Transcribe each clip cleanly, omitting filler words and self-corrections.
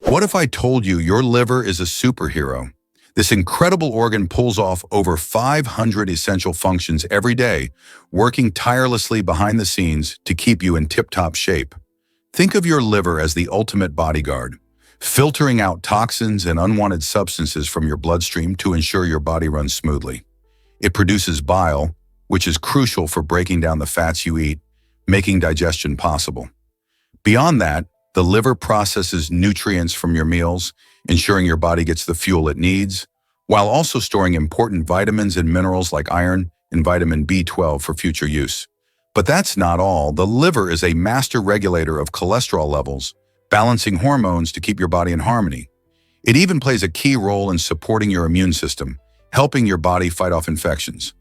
What if I told you your liver is a superhero? This incredible organ pulls off over 500 essential functions every day, working tirelessly behind the scenes to keep you in tip-top shape. Think of your liver as the ultimate bodyguard, filtering out toxins and unwanted substances from your bloodstream to ensure your body runs smoothly. It produces bile, which is crucial for breaking down the fats you eat, making digestion possible. Beyond that, the liver processes nutrients from your meals, ensuring your body gets the fuel it needs, while also storing important vitamins and minerals like iron and vitamin B12 for future use. But that's not all. The liver is a master regulator of cholesterol levels, balancing hormones to keep your body in harmony. It even plays a key role in supporting your immune system, helping your body fight off infections.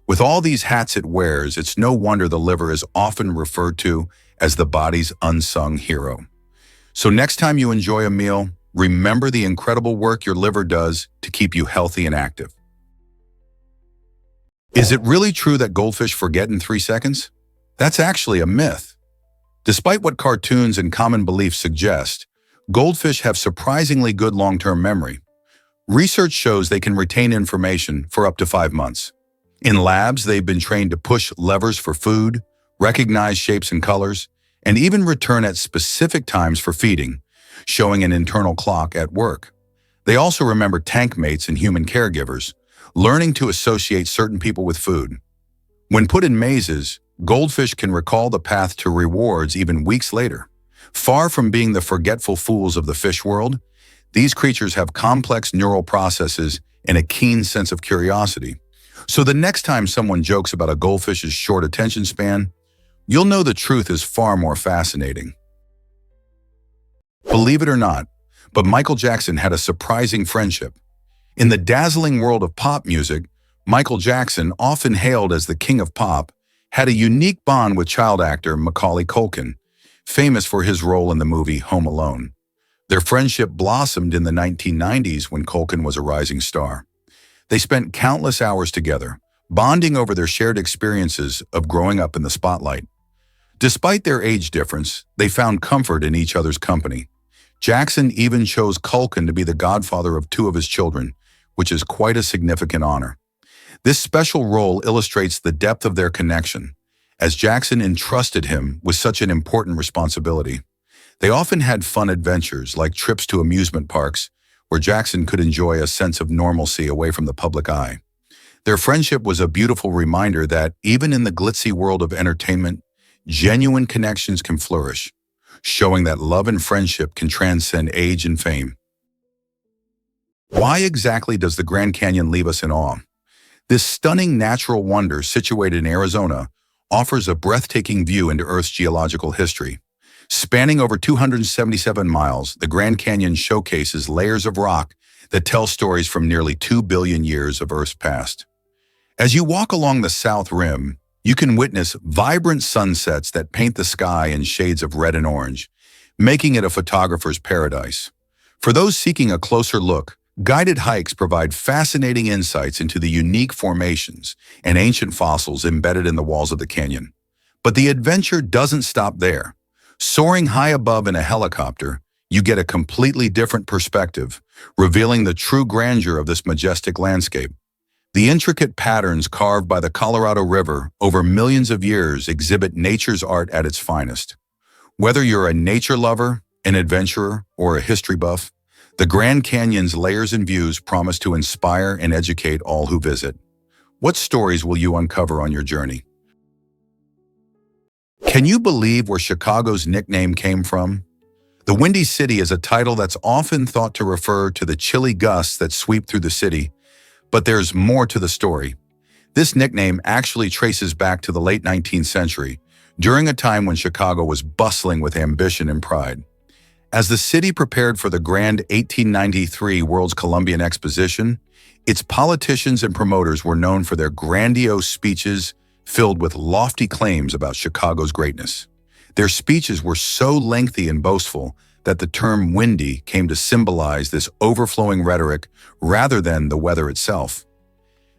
With all these hats it wears, it's no wonder the liver is often referred to as the body's unsung hero. So next time you enjoy a meal, remember the incredible work your liver does to keep you healthy and active. Is it really true that goldfish forget in 3 seconds? That's actually a myth. Despite what cartoons and common beliefs suggest, goldfish have surprisingly good long-term memory. Research shows they can retain information for up to 5 months. In labs, they've been trained to push levers for food, recognize shapes and colors, and even return at specific times for feeding, showing an internal clock at work. They also remember tank mates and human caregivers, learning to associate certain people with food. When put in mazes, goldfish can recall the path to rewards even weeks later. Far from being the forgetful fools of the fish world, these creatures have complex neural processes and a keen sense of curiosity. So the next time someone jokes about a goldfish's short attention span, you'll know the truth is far more fascinating. Believe it or not, but Michael Jackson had a surprising friendship. In the dazzling world of pop music, Michael Jackson, often hailed as the king of pop, had a unique bond with child actor Macaulay Culkin, famous for his role in the movie Home Alone. Their friendship blossomed in the 1990s when Culkin was a rising star. They spent countless hours together, bonding over their shared experiences of growing up in the spotlight. Despite their age difference, they found comfort in each other's company. Jackson even chose Culkin to be the godfather of 2 of his children, which is quite a significant honor. This special role illustrates the depth of their connection, as Jackson entrusted him with such an important responsibility. They often had fun adventures, like trips to amusement parks, where Jackson could enjoy a sense of normalcy away from the public eye. Their friendship was a beautiful reminder that, even in the glitzy world of entertainment, genuine connections can flourish, showing that love and friendship can transcend age and fame. Why exactly does the Grand Canyon leave us in awe? This stunning natural wonder, situated in Arizona, offers a breathtaking view into Earth's geological history. Spanning over 277 miles, the Grand Canyon showcases layers of rock that tell stories from nearly 2 billion years of Earth's past. As you walk along the south rim, you can witness vibrant sunsets that paint the sky in shades of red and orange, making it a photographer's paradise. For those seeking a closer look, guided hikes provide fascinating insights into the unique formations and ancient fossils embedded in the walls of the canyon. But the adventure doesn't stop there. Soaring high above in a helicopter, you get a completely different perspective, revealing the true grandeur of this majestic landscape. The intricate patterns carved by the Colorado River over millions of years exhibit nature's art at its finest. Whether you're a nature lover, an adventurer, or a history buff, the Grand Canyon's layers and views promise to inspire and educate all who visit. What stories will you uncover on your journey? Can you believe where Chicago's nickname came from? The Windy City is a title that's often thought to refer to the chilly gusts that sweep through the city, but there's more to the story. This nickname actually traces back to the late 19th century, during a time when Chicago was bustling with ambition and pride. As the city prepared for the grand 1893 World's Columbian Exposition, its politicians and promoters were known for their grandiose speeches filled with lofty claims about Chicago's greatness. Their speeches were so lengthy and boastful that the term windy came to symbolize this overflowing rhetoric rather than the weather itself.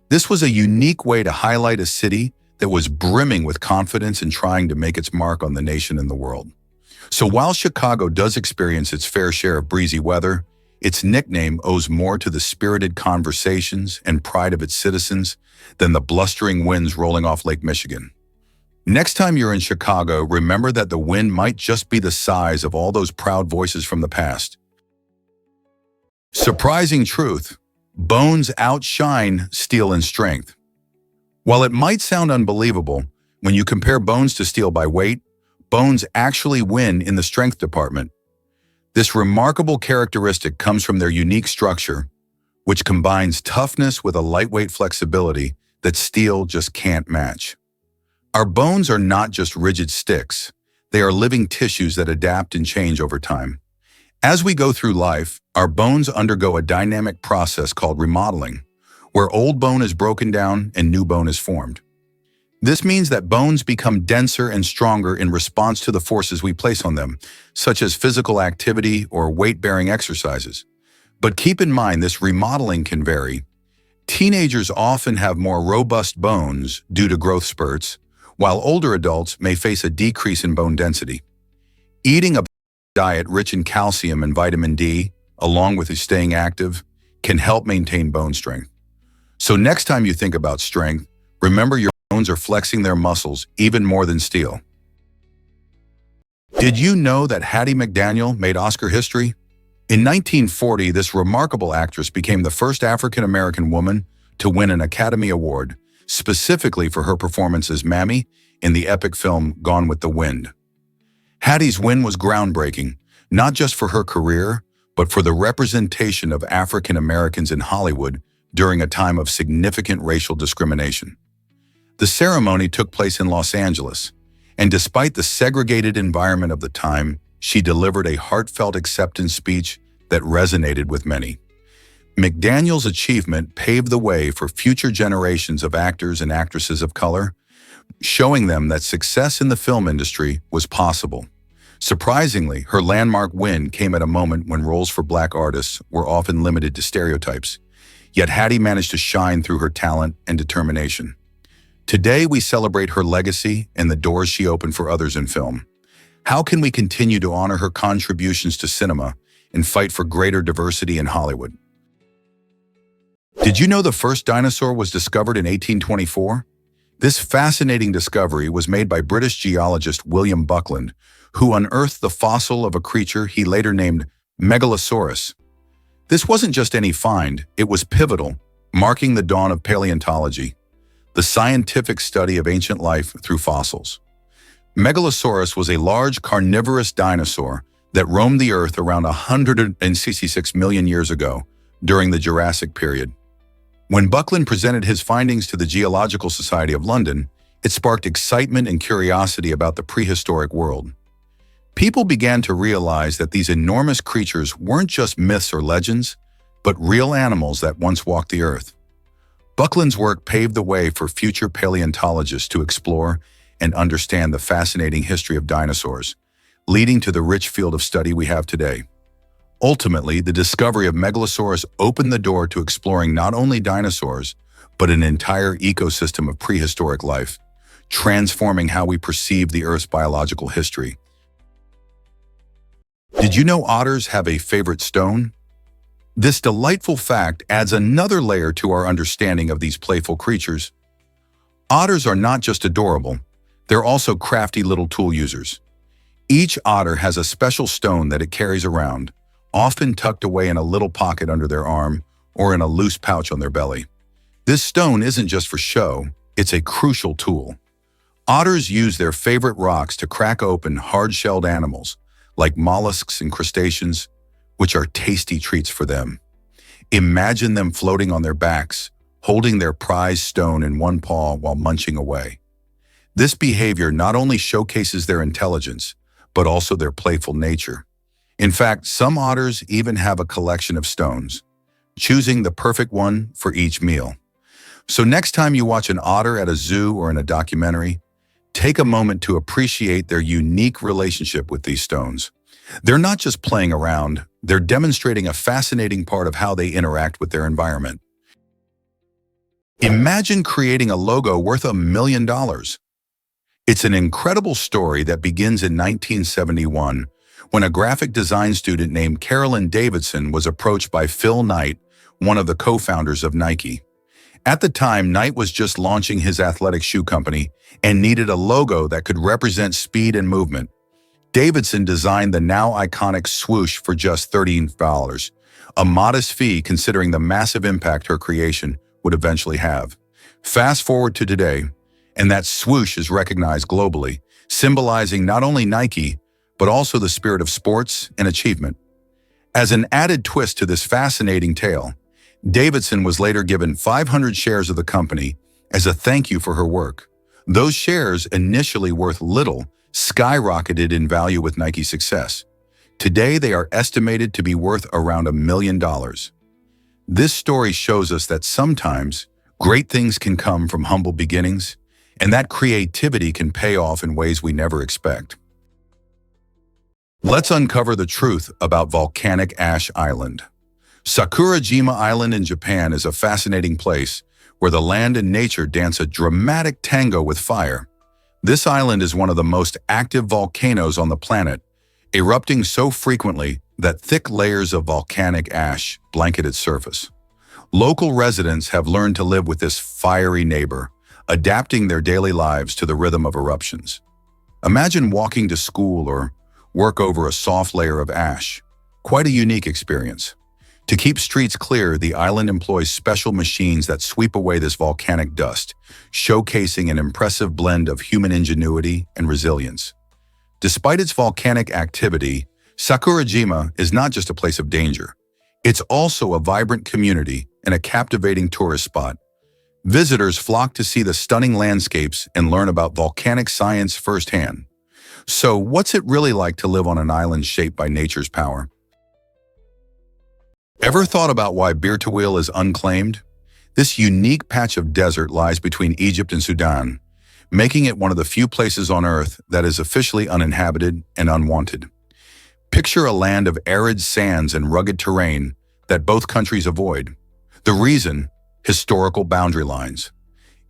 This was a unique way to highlight a city that was brimming with confidence and trying to make its mark on the nation and the world. So while Chicago does experience its fair share of breezy weather, its nickname owes more to the spirited conversations and pride of its citizens than the blustering winds rolling off Lake Michigan. Next time you're in Chicago, remember that the wind might just be the size of all those proud voices from the past. Surprising truth: bones outshine steel in strength. While it might sound unbelievable, when you compare bones to steel by weight, bones actually win in the strength department. This remarkable characteristic comes from their unique structure, which combines toughness with a lightweight flexibility that steel just can't match. Our bones are not just rigid sticks. They are living tissues that adapt and change over time. As we go through life, our bones undergo a dynamic process called remodeling, where old bone is broken down and new bone is formed. This means that bones become denser and stronger in response to the forces we place on them, such as physical activity or weight-bearing exercises. But keep in mind, this remodeling can vary. Teenagers often have more robust bones due to growth spurts, while older adults may face a decrease in bone density. Eating a diet rich in calcium and vitamin D, along with staying active, can help maintain bone strength. So next time you think about strength, remember your bones are flexing their muscles even more than steel. Did you know that Hattie McDaniel made Oscar history? In 1940, this remarkable actress became the first African-American woman to win an Academy Award, specifically for her performance as Mammy in the epic film Gone with the Wind. Hattie's win was groundbreaking, not just for her career, but for the representation of African Americans in Hollywood during a time of significant racial discrimination. The ceremony took place in Los Angeles, and despite the segregated environment of the time, she delivered a heartfelt acceptance speech that resonated with many. McDaniel's achievement paved the way for future generations of actors and actresses of color, showing them that success in the film industry was possible. Surprisingly, her landmark win came at a moment when roles for Black artists were often limited to stereotypes. Yet Hattie managed to shine through her talent and determination. Today, we celebrate her legacy and the doors she opened for others in film. How can we continue to honor her contributions to cinema and fight for greater diversity in Hollywood? Did you know the first dinosaur was discovered in 1824? This fascinating discovery was made by British geologist William Buckland, who unearthed the fossil of a creature he later named Megalosaurus. This wasn't just any find, it was pivotal, marking the dawn of paleontology, the scientific study of ancient life through fossils. Megalosaurus was a large carnivorous dinosaur that roamed the Earth around 166 million years ago during the Jurassic period. When Buckland presented his findings to the Geological Society of London, it sparked excitement and curiosity about the prehistoric world. People began to realize that these enormous creatures weren't just myths or legends, but real animals that once walked the Earth. Buckland's work paved the way for future paleontologists to explore and understand the fascinating history of dinosaurs, leading to the rich field of study we have today. Ultimately, the discovery of Megalosaurus opened the door to exploring not only dinosaurs, but an entire ecosystem of prehistoric life, transforming how we perceive the Earth's biological history. Did you know otters have a favorite stone? This delightful fact adds another layer to our understanding of these playful creatures. Otters are not just adorable, they're also crafty little tool users. Each otter has a special stone that it carries around, often tucked away in a little pocket under their arm or in a loose pouch on their belly. This stone isn't just for show, it's a crucial tool. Otters use their favorite rocks to crack open hard-shelled animals, like mollusks and crustaceans, which are tasty treats for them. Imagine them floating on their backs, holding their prized stone in one paw while munching away. This behavior not only showcases their intelligence, but also their playful nature. In fact, some otters even have a collection of stones, choosing the perfect one for each meal. So next time you watch an otter at a zoo or in a documentary, take a moment to appreciate their unique relationship with these stones. They're not just playing around, they're demonstrating a fascinating part of how they interact with their environment. Imagine creating a logo worth $1 million. It's an incredible story that begins in 1971 when a graphic design student named Carolyn Davidson was approached by Phil Knight, one of the co-founders of Nike. At the time, Knight was just launching his athletic shoe company and needed a logo that could represent speed and movement. Davidson designed the now iconic swoosh for just $13, a modest fee considering the massive impact her creation would eventually have. Fast forward to today, and that swoosh is recognized globally, symbolizing not only Nike, but also the spirit of sports and achievement. As an added twist to this fascinating tale, Davidson was later given 500 shares of the company as a thank you for her work. Those shares, initially worth little, skyrocketed in value with Nike's success. Today, they are estimated to be worth around $1 million. This story shows us that sometimes great things can come from humble beginnings, and that creativity can pay off in ways we never expect. Let's uncover the truth about volcanic ash island. Sakurajima Island in Japan is a fascinating place where the land and nature dance a dramatic tango with fire. This island is one of the most active volcanoes on the planet, erupting so frequently that thick layers of volcanic ash blanket its surface. Local residents have learned to live with this fiery neighbor, adapting their daily lives to the rhythm of eruptions. Imagine walking to school or work over a soft layer of ash. Quite a unique experience. To keep streets clear, the island employs special machines that sweep away this volcanic dust, showcasing an impressive blend of human ingenuity and resilience. Despite its volcanic activity, Sakurajima is not just a place of danger. It's also a vibrant community and a captivating tourist spot. Visitors flock to see the stunning landscapes and learn about volcanic science firsthand. So, what's it really like to live on an island shaped by nature's power? Ever thought about why Bir Tawil is unclaimed? This unique patch of desert lies between Egypt and Sudan, making it one of the few places on Earth that is officially uninhabited and unwanted. Picture a land of arid sands and rugged terrain that both countries avoid. The reason? Historical boundary lines.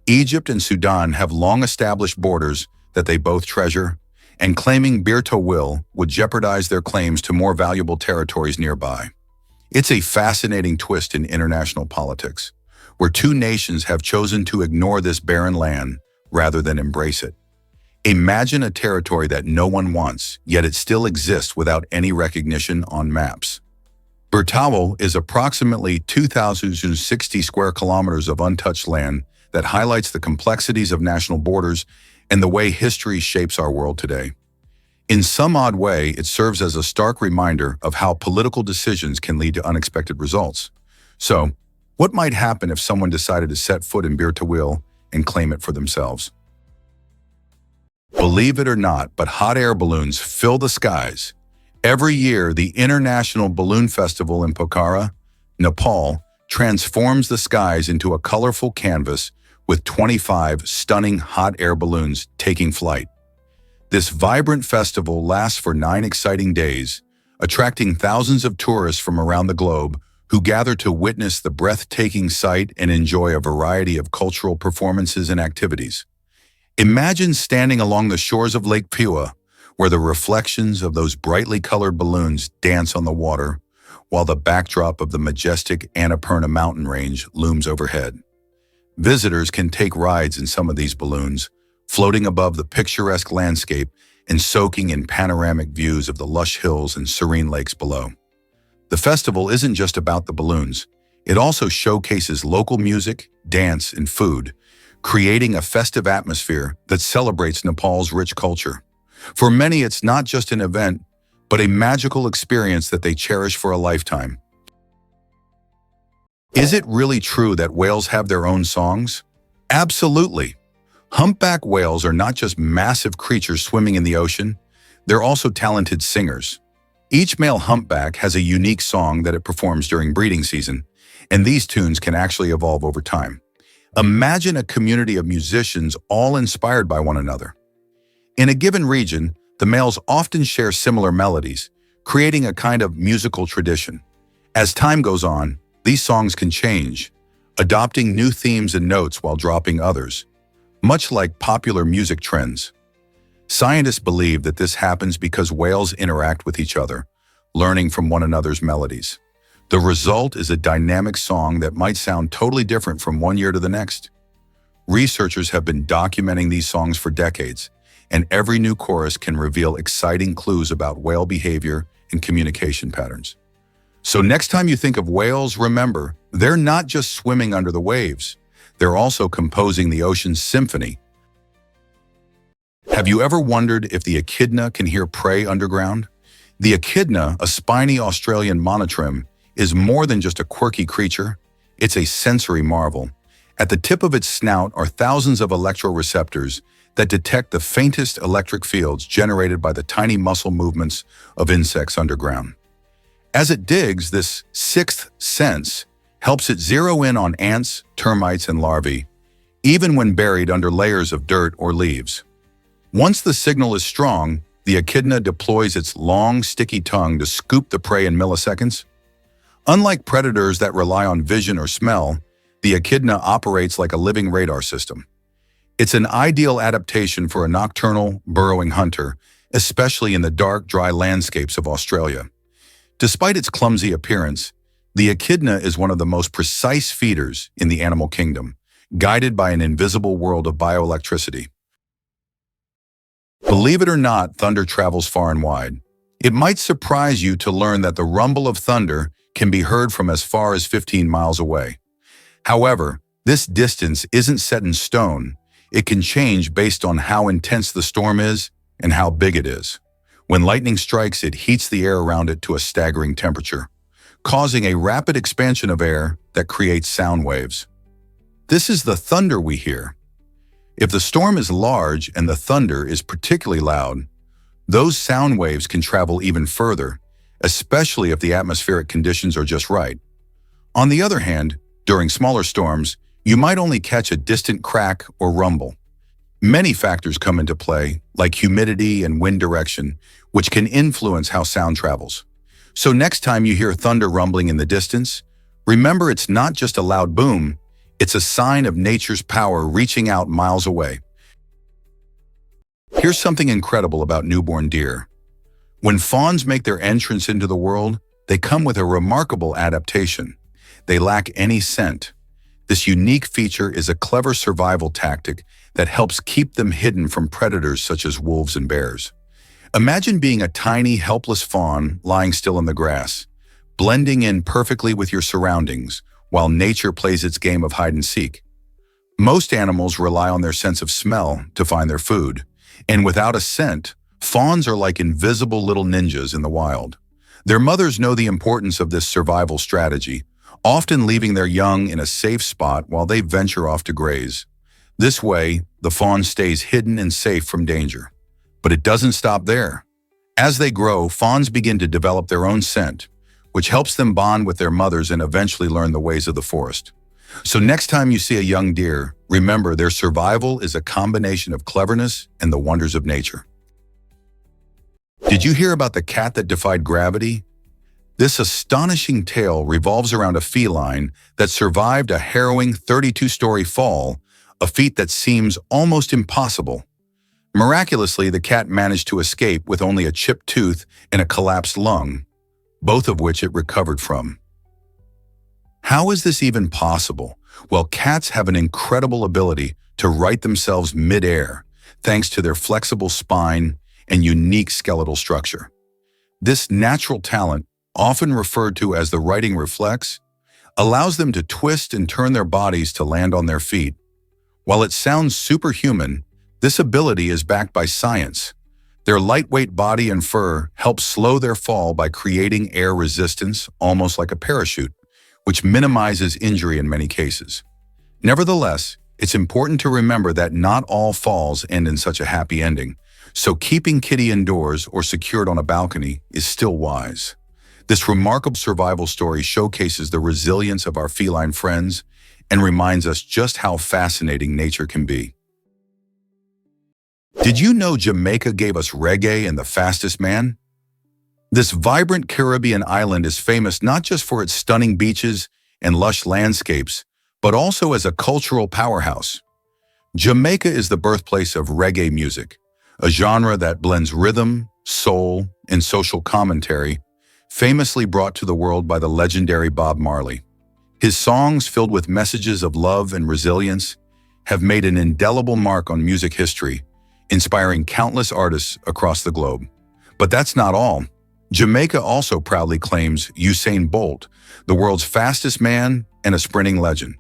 Egypt and Sudan have long-established borders that they both treasure, and claiming Bir Tawil would jeopardize their claims to more valuable territories nearby. It's a fascinating twist in international politics, where two nations have chosen to ignore this barren land rather than embrace it. Imagine a territory that no one wants, yet it still exists without any recognition on maps. Bir Tawil is approximately 2,060 square kilometers of untouched land that highlights the complexities of national borders and the way history shapes our world today. In some odd way, it serves as a stark reminder of how political decisions can lead to unexpected results. So, what might happen if someone decided to set foot in Bir Tawil and claim it for themselves? Believe it or not, but hot air balloons fill the skies. Every year, the International Balloon Festival in Pokhara, Nepal, transforms the skies into a colorful canvas with 25 stunning hot air balloons taking flight. This vibrant festival lasts for 9 exciting days, attracting thousands of tourists from around the globe who gather to witness the breathtaking sight and enjoy a variety of cultural performances and activities. Imagine standing along the shores of Lake Pua, where the reflections of those brightly colored balloons dance on the water, while the backdrop of the majestic Annapurna mountain range looms overhead. Visitors can take rides in some of these balloons, floating above the picturesque landscape and soaking in panoramic views of the lush hills and serene lakes below. The festival isn't just about the balloons. It also showcases local music, dance, and food, creating a festive atmosphere that celebrates Nepal's rich culture. For many, it's not just an event, but a magical experience that they cherish for a lifetime. Is it really true that whales have their own songs? Absolutely. Humpback whales are not just massive creatures swimming in the ocean, they're also talented singers. Each male humpback has a unique song that it performs during breeding season, and these tunes can actually evolve over time. Imagine a community of musicians all inspired by one another. In a given region, the males often share similar melodies, creating a kind of musical tradition. As time goes on, these songs can change, adopting new themes and notes while dropping others, much like popular music trends. Scientists believe that this happens because whales interact with each other, learning from one another's melodies. The result is a dynamic song that might sound totally different from one year to the next. Researchers have been documenting these songs for decades, and every new chorus can reveal exciting clues about whale behavior and communication patterns. So next time you think of whales, remember, they're not just swimming under the waves. They're also composing the ocean's symphony. Have you ever wondered if the echidna can hear prey underground? The echidna, a spiny Australian monotrim, is more than just a quirky creature. It's a sensory marvel. At the tip of its snout are thousands of electroreceptors that detect the faintest electric fields generated by the tiny muscle movements of insects underground. As it digs, this sixth sense helps it zero in on ants, termites, and larvae, even when buried under layers of dirt or leaves. Once the signal is strong, the echidna deploys its long, sticky tongue to scoop the prey in milliseconds. Unlike predators that rely on vision or smell, the echidna operates like a living radar system. It's an ideal adaptation for a nocturnal, burrowing hunter, especially in the dark, dry landscapes of Australia. Despite its clumsy appearance, the echidna is one of the most precise feeders in the animal kingdom, guided by an invisible world of bioelectricity. Believe it or not, thunder travels far and wide. It might surprise you to learn that the rumble of thunder can be heard from as far as 15 miles away. However, this distance isn't set in stone. It can change based on how intense the storm is and how big it is. When lightning strikes, it heats the air around it to a staggering temperature, causing a rapid expansion of air that creates sound waves. This is the thunder we hear. If the storm is large and the thunder is particularly loud, those sound waves can travel even further, especially if the atmospheric conditions are just right. On the other hand, during smaller storms, you might only catch a distant crack or rumble. Many factors come into play, like humidity and wind direction, which can influence how sound travels. So next time you hear thunder rumbling in the distance, remember it's not just a loud boom, it's a sign of nature's power reaching out miles away. Here's something incredible about newborn deer. When fawns make their entrance into the world, they come with a remarkable adaptation. They lack any scent. This unique feature is a clever survival tactic that helps keep them hidden from predators such as wolves and bears. Imagine being a tiny, helpless fawn lying still in the grass, blending in perfectly with your surroundings while nature plays its game of hide and seek. Most animals rely on their sense of smell to find their food, and without a scent, fawns are like invisible little ninjas in the wild. Their mothers know the importance of this survival strategy, often leaving their young in a safe spot while they venture off to graze. This way, the fawn stays hidden and safe from danger. But it doesn't stop there. As they grow, fawns begin to develop their own scent, which helps them bond with their mothers and eventually learn the ways of the forest. So next time you see a young deer, remember their survival is a combination of cleverness and the wonders of nature. Did you hear about the cat that defied gravity? This astonishing tale revolves around a feline that survived a harrowing 32-story fall, a feat that seems almost impossible. Miraculously, the cat managed to escape with only a chipped tooth and a collapsed lung, both of which it recovered from. How is this even possible? Well, cats have an incredible ability to right themselves mid-air, thanks to their flexible spine and unique skeletal structure. This natural talent, often referred to as the righting reflex, allows them to twist and turn their bodies to land on their feet. While it sounds superhuman, this ability is backed by science. Their lightweight body and fur help slow their fall by creating air resistance, almost like a parachute, which minimizes injury in many cases. Nevertheless, it's important to remember that not all falls end in such a happy ending, so keeping Kitty indoors or secured on a balcony is still wise. This remarkable survival story showcases the resilience of our feline friends and reminds us just how fascinating nature can be. Did you know Jamaica gave us reggae and the fastest man? This vibrant Caribbean island is famous not just for its stunning beaches and lush landscapes, but also as a cultural powerhouse. Jamaica is the birthplace of reggae music, a genre that blends rhythm, soul, and social commentary, famously brought to the world by the legendary Bob Marley. His songs, filled with messages of love and resilience, have made an indelible mark on music history, inspiring countless artists across the globe. But that's not all. Jamaica also proudly claims Usain Bolt, the world's fastest man and a sprinting legend.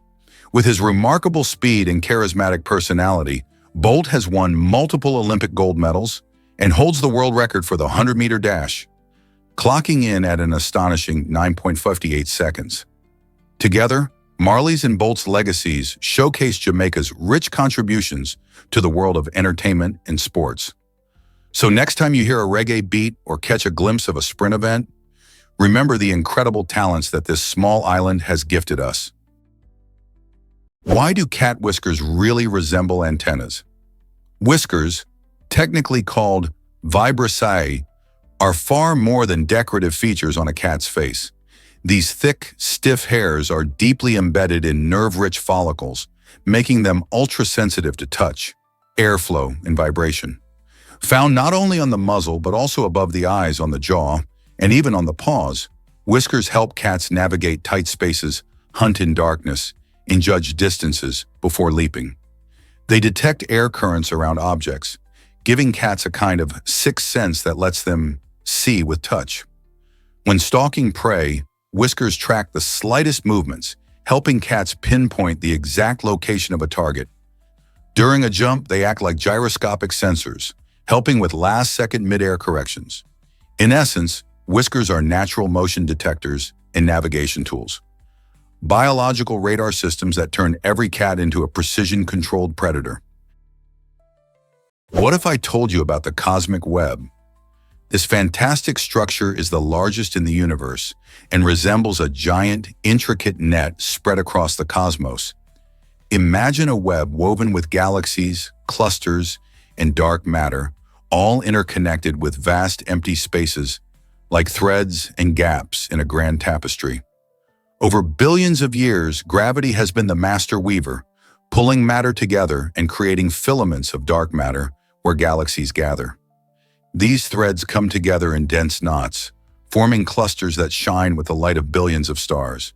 With his remarkable speed and charismatic personality, Bolt has won multiple Olympic gold medals and holds the world record for the 100-meter dash, clocking in at an astonishing 9.58 seconds. Together, Marley's and Bolt's legacies showcase Jamaica's rich contributions to the world of entertainment and sports. So next time you hear a reggae beat or catch a glimpse of a sprint event, remember the incredible talents that this small island has gifted us. Why do cat whiskers really resemble antennas? Whiskers, technically called vibrissae, are far more than decorative features on a cat's face. These thick, stiff hairs are deeply embedded in nerve-rich follicles, making them ultra-sensitive to touch, airflow, and vibration. Found not only on the muzzle but also above the eyes, on the jaw, and even on the paws, whiskers help cats navigate tight spaces, hunt in darkness, and judge distances before leaping. They detect air currents around objects, giving cats a kind of sixth sense that lets them see with touch. When stalking prey, whiskers track the slightest movements, helping cats pinpoint the exact location of a target. During a jump, they act like gyroscopic sensors, helping with last-second mid-air corrections. In essence, whiskers are natural motion detectors and navigation tools. Biological radar systems that turn every cat into a precision-controlled predator. What if I told you about the cosmic web? This fantastic structure is the largest in the universe and resembles a giant, intricate net spread across the cosmos. Imagine a web woven with galaxies, clusters, and dark matter, all interconnected with vast empty spaces, like threads and gaps in a grand tapestry. Over billions of years, gravity has been the master weaver, pulling matter together and creating filaments of dark matter where galaxies gather. These threads come together in dense knots, forming clusters that shine with the light of billions of stars.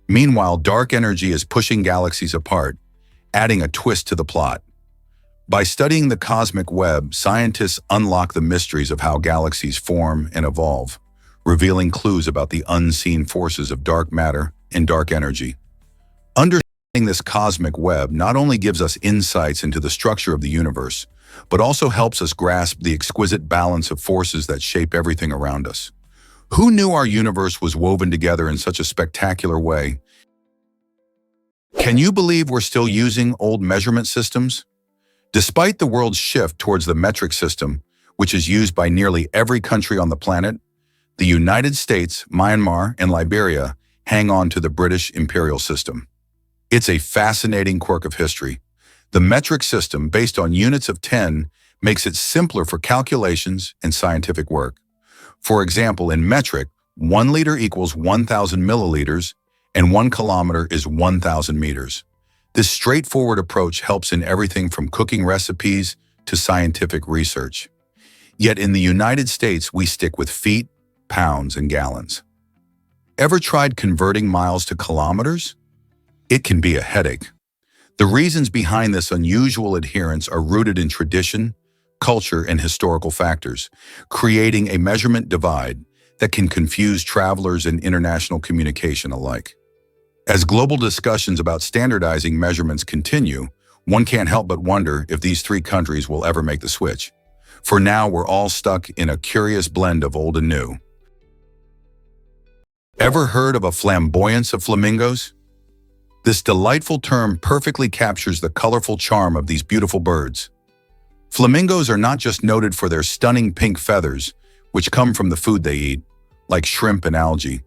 Meanwhile, dark energy is pushing galaxies apart, adding a twist to the plot. By studying the cosmic web, scientists unlock the mysteries of how galaxies form and evolve, revealing clues about the unseen forces of dark matter and dark energy. Understanding this cosmic web not only gives us insights into the structure of the universe, but also helps us grasp the exquisite balance of forces that shape everything around us. Who knew our universe was woven together in such a spectacular way? Can you believe we're still using old measurement systems? Despite the world's shift towards the metric system, which is used by nearly every country on the planet, the United States, Myanmar, and Liberia hang on to the British imperial system. It's a fascinating quirk of history. The metric system, based on units of 10, makes it simpler for calculations and scientific work. For example, in metric, 1 liter equals 1,000 milliliters, and 1 kilometer is 1,000 meters. This straightforward approach helps in everything from cooking recipes to scientific research. Yet in the United States, we stick with feet, pounds, and gallons. Ever tried converting miles to kilometers? It can be a headache. The reasons behind this unusual adherence are rooted in tradition, culture, and historical factors, creating a measurement divide that can confuse travelers and international communication alike. As global discussions about standardizing measurements continue, one can't help but wonder if these three countries will ever make the switch. For now, we're all stuck in a curious blend of old and new. Ever heard of a flamboyance of flamingos? This delightful term perfectly captures the colorful charm of these beautiful birds. Flamingos are not just noted for their stunning pink feathers, which come from the food they eat, like shrimp and algae.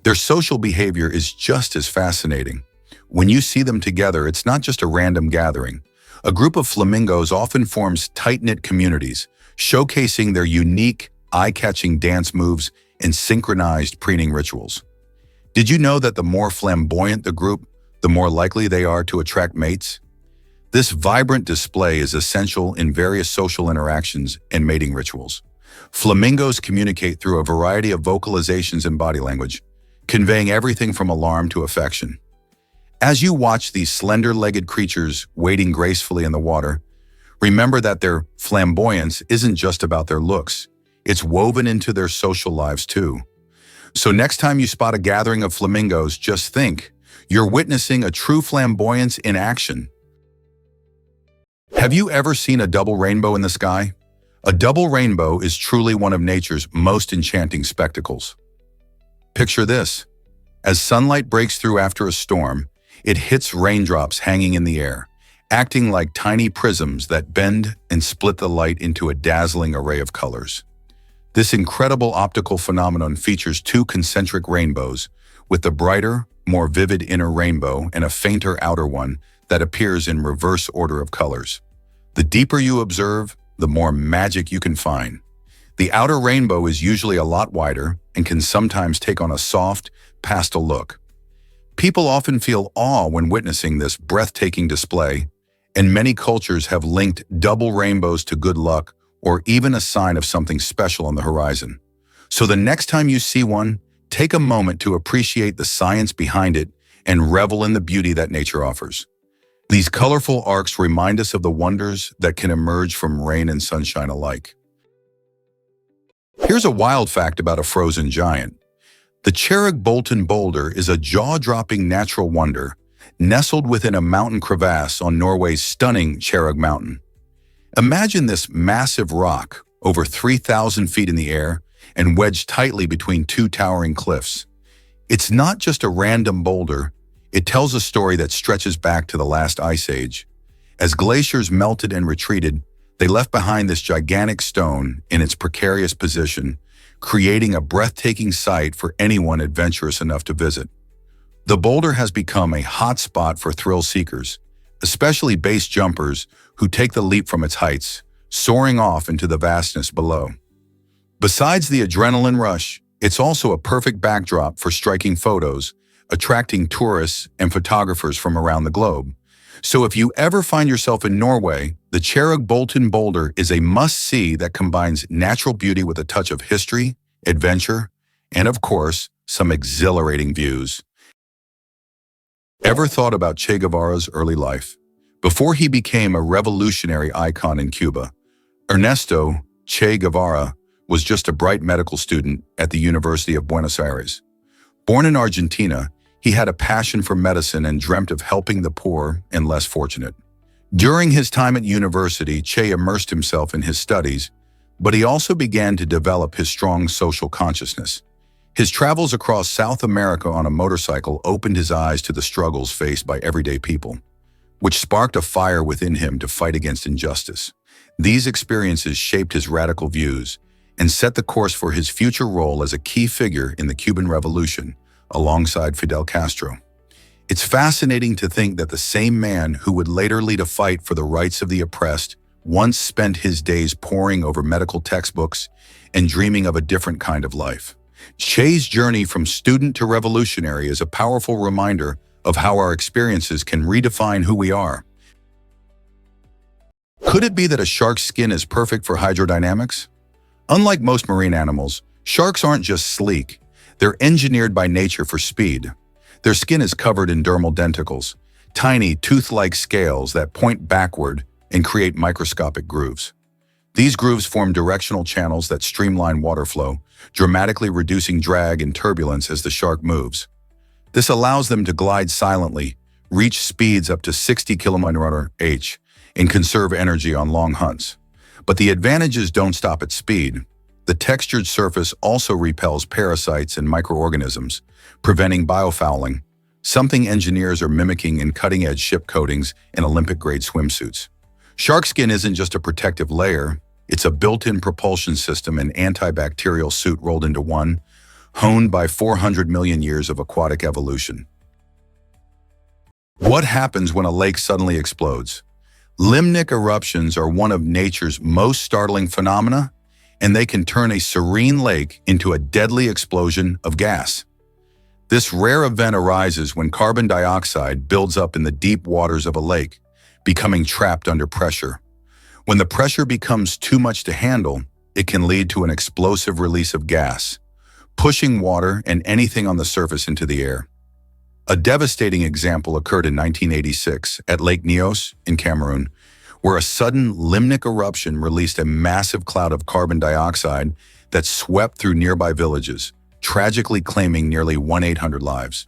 Their social behavior is just as fascinating. When you see them together, it's not just a random gathering. A group of flamingos often forms tight-knit communities, showcasing their unique, eye-catching dance moves and synchronized preening rituals. Did you know that the more flamboyant the group, the more likely they are to attract mates? This vibrant display is essential in various social interactions and mating rituals. Flamingos communicate through a variety of vocalizations and body language, conveying everything from alarm to affection. As you watch these slender-legged creatures wading gracefully in the water, remember that their flamboyance isn't just about their looks. It's woven into their social lives too. So next time you spot a gathering of flamingos, just think, you're witnessing a true flamboyance in action. Have you ever seen a double rainbow in the sky? A double rainbow is truly one of nature's most enchanting spectacles. Picture this. As sunlight breaks through after a storm, it hits raindrops hanging in the air, acting like tiny prisms that bend and split the light into a dazzling array of colors. This incredible optical phenomenon features two concentric rainbows, with the brighter, more vivid inner rainbow and a fainter outer one that appears in reverse order of colors. The deeper you observe, the more magic you can find. The outer rainbow is usually a lot wider and can sometimes take on a soft, pastel look. People often feel awe when witnessing this breathtaking display, and many cultures have linked double rainbows to good luck or even a sign of something special on the horizon. So the next time you see one, take a moment to appreciate the science behind it and revel in the beauty that nature offers. These colorful arcs remind us of the wonders that can emerge from rain and sunshine alike. Here's a wild fact about a frozen giant. The Cherrig-Bolton boulder is a jaw-dropping natural wonder, nestled within a mountain crevasse on Norway's stunning Cherrig Mountain. Imagine this massive rock, over 3,000 feet in the air, and wedged tightly between two towering cliffs. It's not just a random boulder, it tells a story that stretches back to the last ice age. As glaciers melted and retreated, they left behind this gigantic stone in its precarious position, creating a breathtaking sight for anyone adventurous enough to visit. The boulder has become a hotspot for thrill seekers, especially base jumpers who take the leap from its heights, soaring off into the vastness below. Besides the adrenaline rush, it's also a perfect backdrop for striking photos, attracting tourists and photographers from around the globe. So if you ever find yourself in Norway, the Cherrig-Bolton boulder is a must-see that combines natural beauty with a touch of history, adventure, and of course, some exhilarating views. Ever thought about Che Guevara's early life? Before he became a revolutionary icon in Cuba, Ernesto Che Guevara was just a bright medical student at the University of Buenos Aires. Born in Argentina, he had a passion for medicine and dreamt of helping the poor and less fortunate. During his time at university, Che immersed himself in his studies, but he also began to develop his strong social consciousness. His travels across South America on a motorcycle opened his eyes to the struggles faced by everyday people, which sparked a fire within him to fight against injustice. These experiences shaped his radical views and set the course for his future role as a key figure in the Cuban Revolution, alongside Fidel Castro. It's fascinating to think that the same man who would later lead a fight for the rights of the oppressed once spent his days poring over medical textbooks and dreaming of a different kind of life. Che's journey from student to revolutionary is a powerful reminder of how our experiences can redefine who we are. Could it be that a shark's skin is perfect for hydrodynamics? Unlike most marine animals, sharks aren't just sleek. They're engineered by nature for speed. Their skin is covered in dermal denticles, tiny tooth-like scales that point backward and create microscopic grooves. These grooves form directional channels that streamline water flow, dramatically reducing drag and turbulence as the shark moves. This allows them to glide silently, reach speeds up to 60 km/h, and conserve energy on long hunts. But the advantages don't stop at speed. The textured surface also repels parasites and microorganisms, preventing biofouling, something engineers are mimicking in cutting-edge ship coatings and Olympic-grade swimsuits. Shark skin isn't just a protective layer, it's a built-in propulsion system and antibacterial suit rolled into one, honed by 400 million years of aquatic evolution. What happens when a lake suddenly explodes? Limnic eruptions are one of nature's most startling phenomena, and they can turn a serene lake into a deadly explosion of gas. This rare event arises when carbon dioxide builds up in the deep waters of a lake, becoming trapped under pressure. When the pressure becomes too much to handle, it can lead to an explosive release of gas, pushing water and anything on the surface into the air. A devastating example occurred in 1986 at Lake Nyos in Cameroon, where a sudden limnic eruption released a massive cloud of carbon dioxide that swept through nearby villages, tragically claiming nearly 1,800 lives.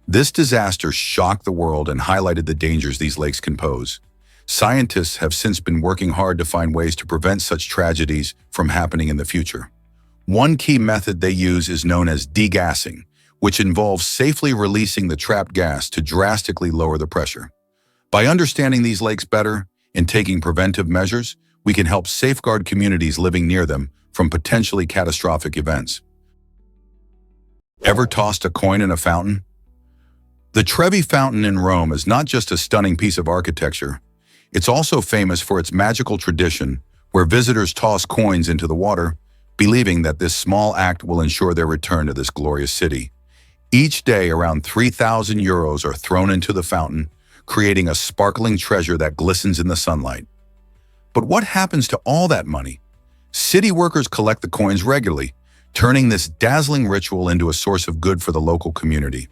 This disaster shocked the world and highlighted the dangers these lakes can pose. Scientists have since been working hard to find ways to prevent such tragedies from happening in the future. One key method they use is known as degassing, which involves safely releasing the trapped gas to drastically lower the pressure. By understanding these lakes better and taking preventive measures, we can help safeguard communities living near them from potentially catastrophic events. Ever tossed a coin in a fountain? The Trevi Fountain in Rome is not just a stunning piece of architecture. It's also famous for its magical tradition, where visitors toss coins into the water, believing that this small act will ensure their return to this glorious city. Each day, around 3,000 euros are thrown into the fountain, creating a sparkling treasure that glistens in the sunlight. But what happens to all that money? City workers collect the coins regularly, turning this dazzling ritual into a source of good for the local community.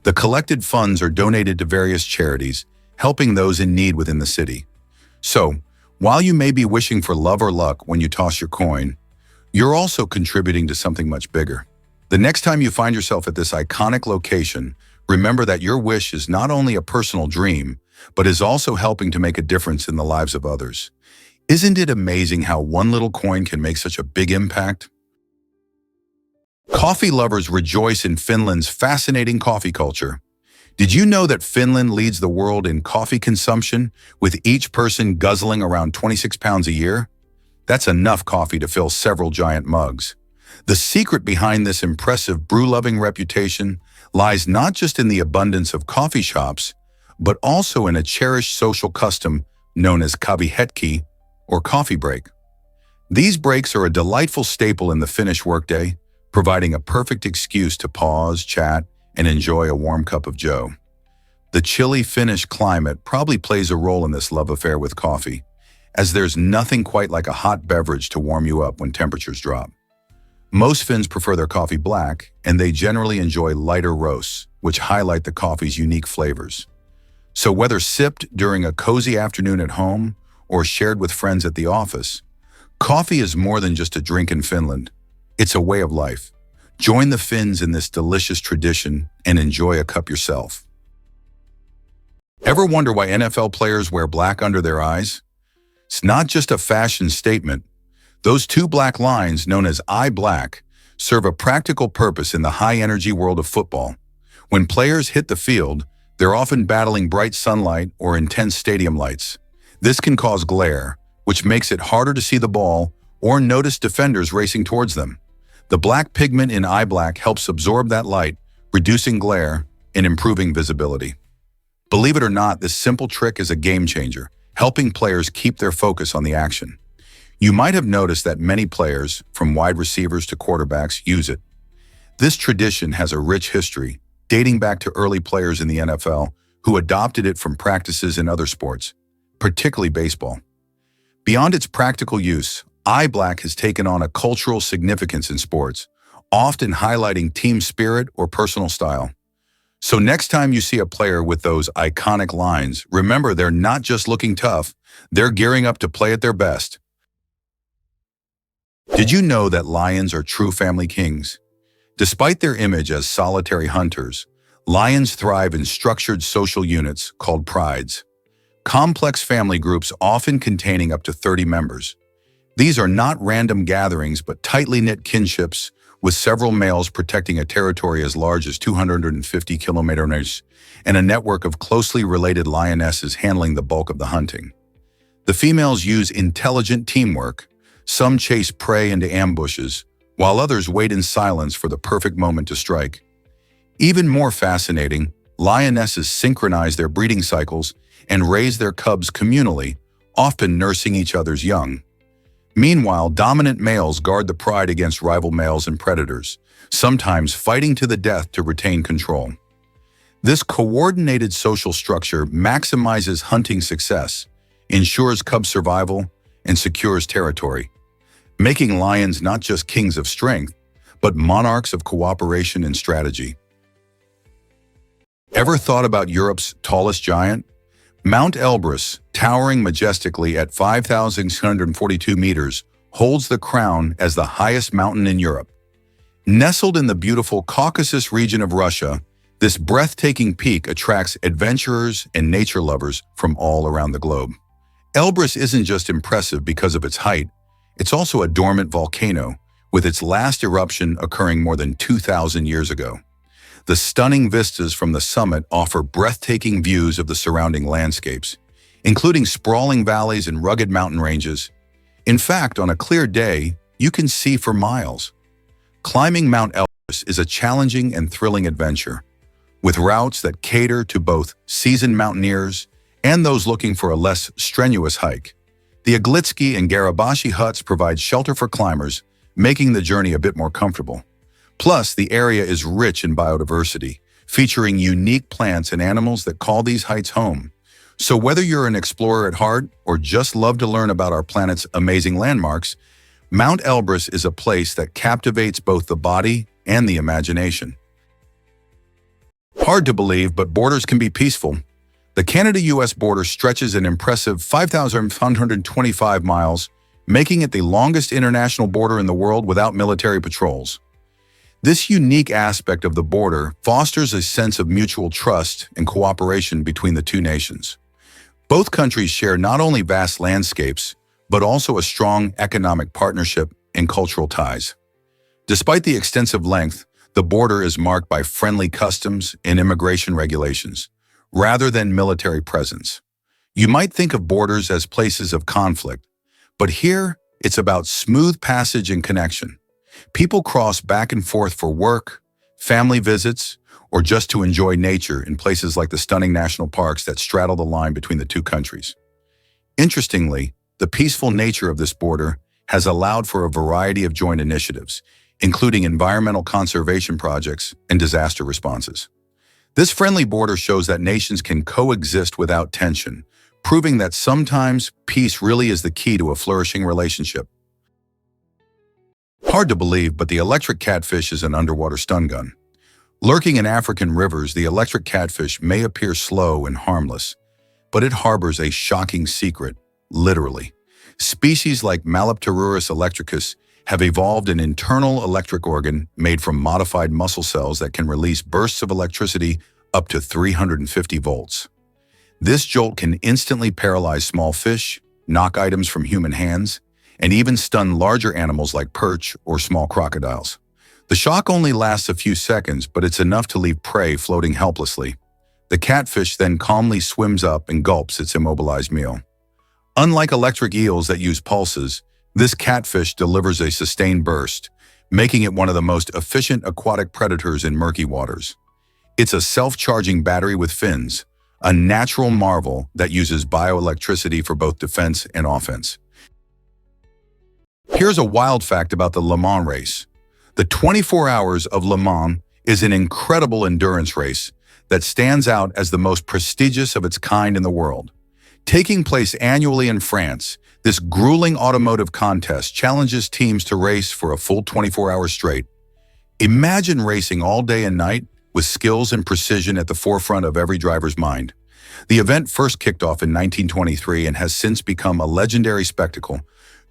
The collected funds are donated to various charities, helping those in need within the city. So, while you may be wishing for love or luck when you toss your coin, you're also contributing to something much bigger. The next time you find yourself at this iconic location, remember that your wish is not only a personal dream, but is also helping to make a difference in the lives of others. Isn't it amazing how one little coin can make such a big impact? Coffee lovers rejoice in Finland's fascinating coffee culture. Did you know that Finland leads the world in coffee consumption, with each person guzzling around 26 pounds a year? That's enough coffee to fill several giant mugs. The secret behind this impressive brew-loving reputation lies not just in the abundance of coffee shops, but also in a cherished social custom known as kahvihetki, or coffee break. These breaks are a delightful staple in the Finnish workday, providing a perfect excuse to pause, chat, and enjoy a warm cup of joe. The chilly Finnish climate probably plays a role in this love affair with coffee, as there's nothing quite like a hot beverage to warm you up when temperatures drop. Most Finns prefer their coffee black, and they generally enjoy lighter roasts, which highlight the coffee's unique flavors. So whether sipped during a cozy afternoon at home or shared with friends at the office, coffee is more than just a drink in Finland. It's a way of life. Join the Finns in this delicious tradition and enjoy a cup yourself. Ever wonder why NFL players wear black under their eyes? It's not just a fashion statement. Those two black lines, known as eye black, serve a practical purpose in the high-energy world of football. When players hit the field, they're often battling bright sunlight or intense stadium lights. This can cause glare, which makes it harder to see the ball or notice defenders racing towards them. The black pigment in eye black helps absorb that light, reducing glare and improving visibility. Believe it or not, this simple trick is a game changer, helping players keep their focus on the action. You might have noticed that many players, from wide receivers to quarterbacks, use it. This tradition has a rich history, dating back to early players in the NFL who adopted it from practices in other sports, particularly baseball. Beyond its practical use, eye black has taken on a cultural significance in sports, often highlighting team spirit or personal style. So next time you see a player with those iconic lines, remember they're not just looking tough, they're gearing up to play at their best. Did you know that lions are true family kings? Despite their image as solitary hunters, lions thrive in structured social units called prides. Complex family groups often containing up to 30 members. These are not random gatherings but tightly knit kinships, with several males protecting a territory as large as 250 kilometers and a network of closely related lionesses handling the bulk of the hunting. The females use intelligent teamwork. Some chase prey into ambushes, while others wait in silence for the perfect moment to strike. Even more fascinating, lionesses synchronize their breeding cycles and raise their cubs communally, often nursing each other's young. Meanwhile, dominant males guard the pride against rival males and predators, sometimes fighting to the death to retain control. This coordinated social structure maximizes hunting success, ensures cub survival, and secures territory, making lions not just kings of strength, but monarchs of cooperation and strategy. Ever thought about Europe's tallest giant? Mount Elbrus, towering majestically at 5,642 meters, holds the crown as the highest mountain in Europe. Nestled in the beautiful Caucasus region of Russia, this breathtaking peak attracts adventurers and nature lovers from all around the globe. Elbrus isn't just impressive because of its height, it's also a dormant volcano, with its last eruption occurring more than 2,000 years ago. The stunning vistas from the summit offer breathtaking views of the surrounding landscapes, including sprawling valleys and rugged mountain ranges. In fact, on a clear day, you can see for miles. Climbing Mount Elbrus is a challenging and thrilling adventure, with routes that cater to both seasoned mountaineers and those looking for a less strenuous hike. The Iglitsky and Garabashi huts provide shelter for climbers, making the journey a bit more comfortable. Plus, the area is rich in biodiversity, featuring unique plants and animals that call these heights home. So whether you're an explorer at heart or just love to learn about our planet's amazing landmarks, Mount Elbrus is a place that captivates both the body and the imagination. Hard to believe, but borders can be peaceful. The Canada-US border stretches an impressive 5,525 miles, making it the longest international border in the world without military patrols. This unique aspect of the border fosters a sense of mutual trust and cooperation between the two nations. Both countries share not only vast landscapes, but also a strong economic partnership and cultural ties. Despite the extensive length, the border is marked by friendly customs and immigration regulations, rather than military presence. You might think of borders as places of conflict, but here it's about smooth passage and connection. People cross back and forth for work, family visits, or just to enjoy nature in places like the stunning national parks that straddle the line between the two countries. Interestingly, the peaceful nature of this border has allowed for a variety of joint initiatives, including environmental conservation projects and disaster responses. This friendly border shows that nations can coexist without tension, proving that sometimes peace really is the key to a flourishing relationship. Hard to believe, but the electric catfish is an underwater stun gun. Lurking in African rivers, the electric catfish may appear slow and harmless, but it harbors a shocking secret, literally. Species like Malapterurus electricus have evolved an internal electric organ made from modified muscle cells that can release bursts of electricity up to 350 volts. This jolt can instantly paralyze small fish, knock items from human hands, and even stun larger animals like perch or small crocodiles. The shock only lasts a few seconds, but it's enough to leave prey floating helplessly. The catfish then calmly swims up and gulps its immobilized meal. Unlike electric eels that use pulses, this catfish delivers a sustained burst, making it one of the most efficient aquatic predators in murky waters. It's a self-charging battery with fins, a natural marvel that uses bioelectricity for both defense and offense. Here's a wild fact about the Le Mans race. The 24 Hours of Le Mans is an incredible endurance race that stands out as the most prestigious of its kind in the world. Taking place annually in France, this grueling automotive contest challenges teams to race for a full 24 hours straight. Imagine racing all day and night with skills and precision at the forefront of every driver's mind. The event first kicked off in 1923 and has since become a legendary spectacle,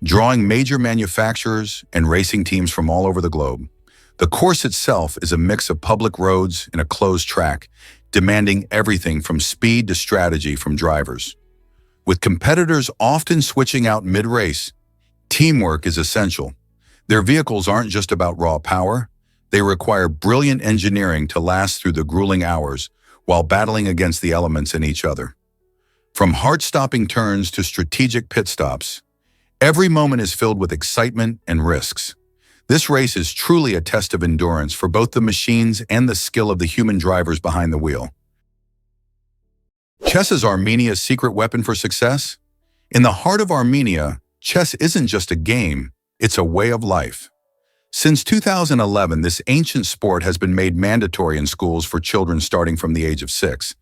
drawing major manufacturers and racing teams from all over the globe. The course itself is a mix of public roads and a closed track, demanding everything from speed to strategy from drivers. With competitors often switching out mid-race, teamwork is essential. Their vehicles aren't just about raw power, they require brilliant engineering to last through the grueling hours while battling against the elements and each other. From heart-stopping turns to strategic pit stops, every moment is filled with excitement and risks. This race is truly a test of endurance for both the machines and the skill of the human drivers behind the wheel. Chess is Armenia's secret weapon for success? In the heart of Armenia, chess isn't just a game, it's a way of life. Since 2011, this ancient sport has been made mandatory in schools for children starting from the age of 6.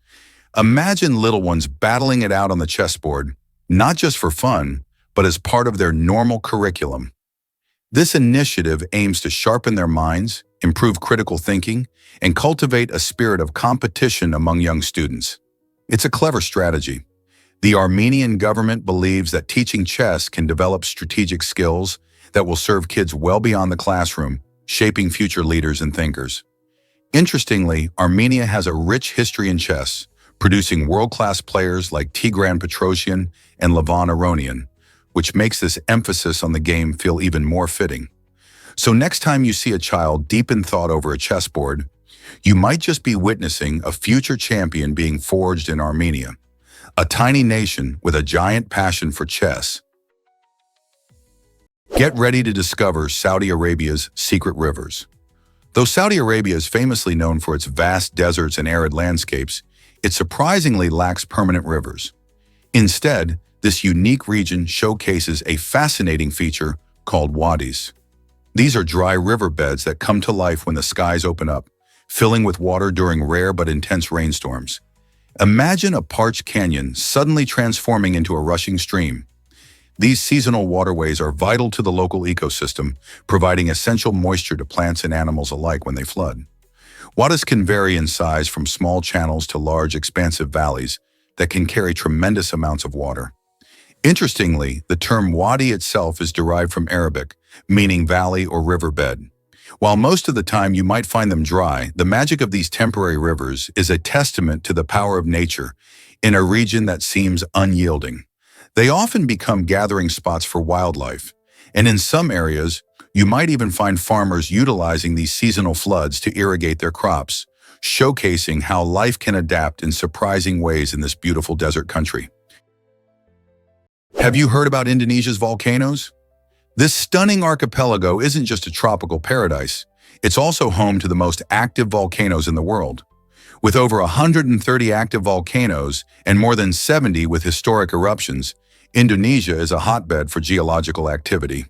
Imagine little ones battling it out on the chessboard, not just for fun, but as part of their normal curriculum. This initiative aims to sharpen their minds, improve critical thinking, and cultivate a spirit of competition among young students. It's a clever strategy. The Armenian government believes that teaching chess can develop strategic skills that will serve kids well beyond the classroom, shaping future leaders and thinkers. Interestingly, Armenia has a rich history in chess, producing world-class players like Tigran Petrosyan and Levan Aronian, which makes this emphasis on the game feel even more fitting. So next time you see a child deep in thought over a chessboard, you might just be witnessing a future champion being forged in Armenia, a tiny nation with a giant passion for chess. Get ready to discover Saudi Arabia's secret rivers. Though Saudi Arabia is famously known for its vast deserts and arid landscapes, it surprisingly lacks permanent rivers. Instead, this unique region showcases a fascinating feature called wadis. These are dry riverbeds that come to life when the skies open up, filling with water during rare but intense rainstorms. Imagine a parched canyon suddenly transforming into a rushing stream. These seasonal waterways are vital to the local ecosystem, providing essential moisture to plants and animals alike when they flood. Wadis can vary in size from small channels to large, expansive valleys that can carry tremendous amounts of water. Interestingly, the term wadi itself is derived from Arabic, meaning valley or riverbed. While most of the time you might find them dry, the magic of these temporary rivers is a testament to the power of nature in a region that seems unyielding. They often become gathering spots for wildlife, and in some areas, you might even find farmers utilizing these seasonal floods to irrigate their crops, showcasing how life can adapt in surprising ways in this beautiful desert country. Have you heard about Indonesia's volcanoes? This stunning archipelago isn't just a tropical paradise, it's also home to the most active volcanoes in the world. With over 130 active volcanoes and more than 70 with historic eruptions, Indonesia is a hotbed for geological activity.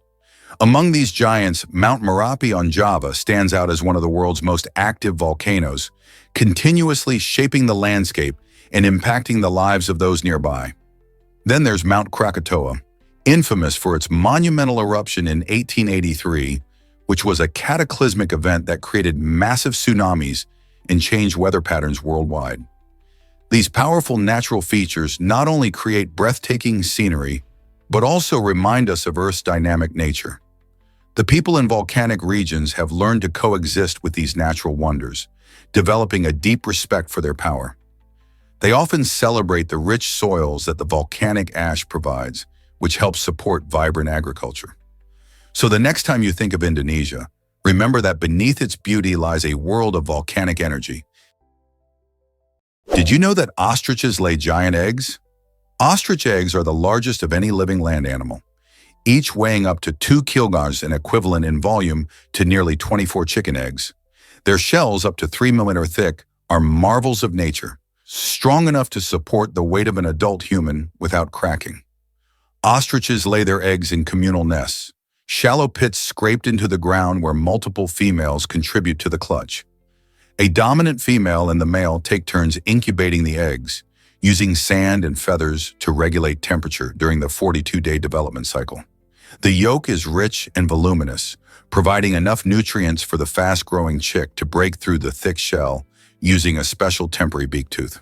Among these giants, Mount Merapi on Java stands out as one of the world's most active volcanoes, continuously shaping the landscape and impacting the lives of those nearby. Then there's Mount Krakatoa, infamous for its monumental eruption in 1883, which was a cataclysmic event that created massive tsunamis and changed weather patterns worldwide. These powerful natural features not only create breathtaking scenery, but also remind us of Earth's dynamic nature. The people in volcanic regions have learned to coexist with these natural wonders, developing a deep respect for their power. They often celebrate the rich soils that the volcanic ash provides, which helps support vibrant agriculture. So the next time you think of Indonesia, remember that beneath its beauty lies a world of volcanic energy. Did you know that ostriches lay giant eggs? Ostrich eggs are the largest of any living land animal, each weighing up to 2 kilograms and equivalent in volume to nearly 24 chicken eggs. Their shells, up to 3 millimeter thick, are marvels of nature, strong enough to support the weight of an adult human without cracking. Ostriches lay their eggs in communal nests, shallow pits scraped into the ground where multiple females contribute to the clutch. A dominant female and the male take turns incubating the eggs, using sand and feathers to regulate temperature during the 42-day development cycle. The yolk is rich and voluminous, providing enough nutrients for the fast-growing chick to break through the thick shell using a special temporary beak tooth.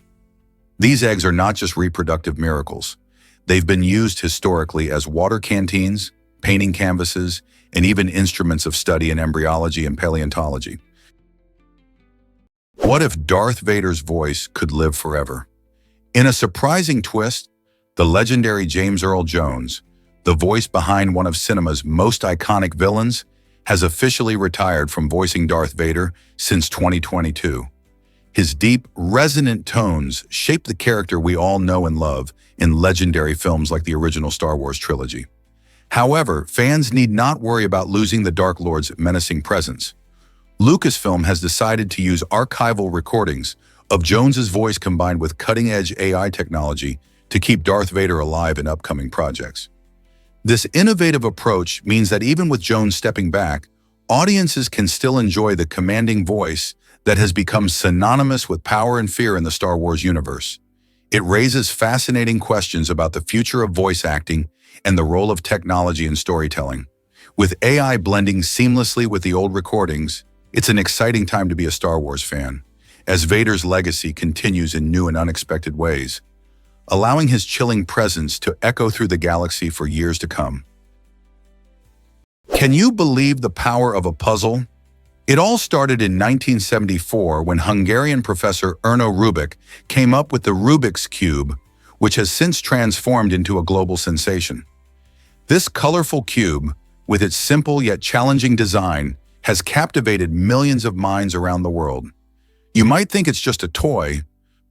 These eggs are not just reproductive miracles. They've been used historically as water canteens, painting canvases, and even instruments of study in embryology and paleontology. What if Darth Vader's voice could live forever? In a surprising twist, the legendary James Earl Jones, the voice behind one of cinema's most iconic villains, has officially retired from voicing Darth Vader since 2022. His deep, resonant tones shape the character we all know and love in legendary films like the original Star Wars trilogy. However, fans need not worry about losing the Dark Lord's menacing presence. Lucasfilm has decided to use archival recordings of Jones's voice combined with cutting-edge AI technology to keep Darth Vader alive in upcoming projects. This innovative approach means that even with Jones stepping back, audiences can still enjoy the commanding voice that has become synonymous with power and fear in the Star Wars universe. It raises fascinating questions about the future of voice acting and the role of technology in storytelling. With AI blending seamlessly with the old recordings, it's an exciting time to be a Star Wars fan, as Vader's legacy continues in new and unexpected ways, allowing his chilling presence to echo through the galaxy for years to come. Can you believe the power of a puzzle? It all started in 1974 when Hungarian professor Erno Rubik came up with the Rubik's Cube, which has since transformed into a global sensation. This colorful cube, with its simple yet challenging design, has captivated millions of minds around the world. You might think it's just a toy,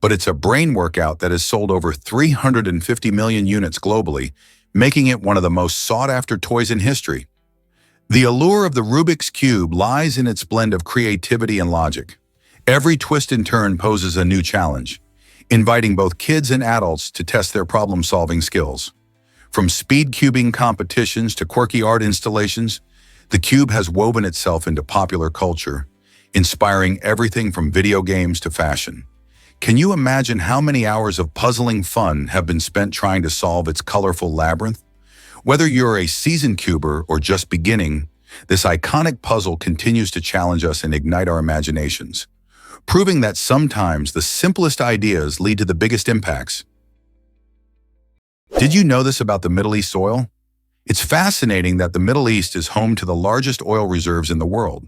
but it's a brain workout that has sold over 350 million units globally, making it one of the most sought-after toys in history. The allure of the Rubik's Cube lies in its blend of creativity and logic. Every twist and turn poses a new challenge, inviting both kids and adults to test their problem-solving skills. From speed cubing competitions to quirky art installations, the cube has woven itself into popular culture, inspiring everything from video games to fashion. Can you imagine how many hours of puzzling fun have been spent trying to solve its colorful labyrinth? Whether you're a seasoned cuber or just beginning, this iconic puzzle continues to challenge us and ignite our imaginations, proving that sometimes the simplest ideas lead to the biggest impacts. Did you know this about the Middle East oil? It's fascinating that the Middle East is home to the largest oil reserves in the world.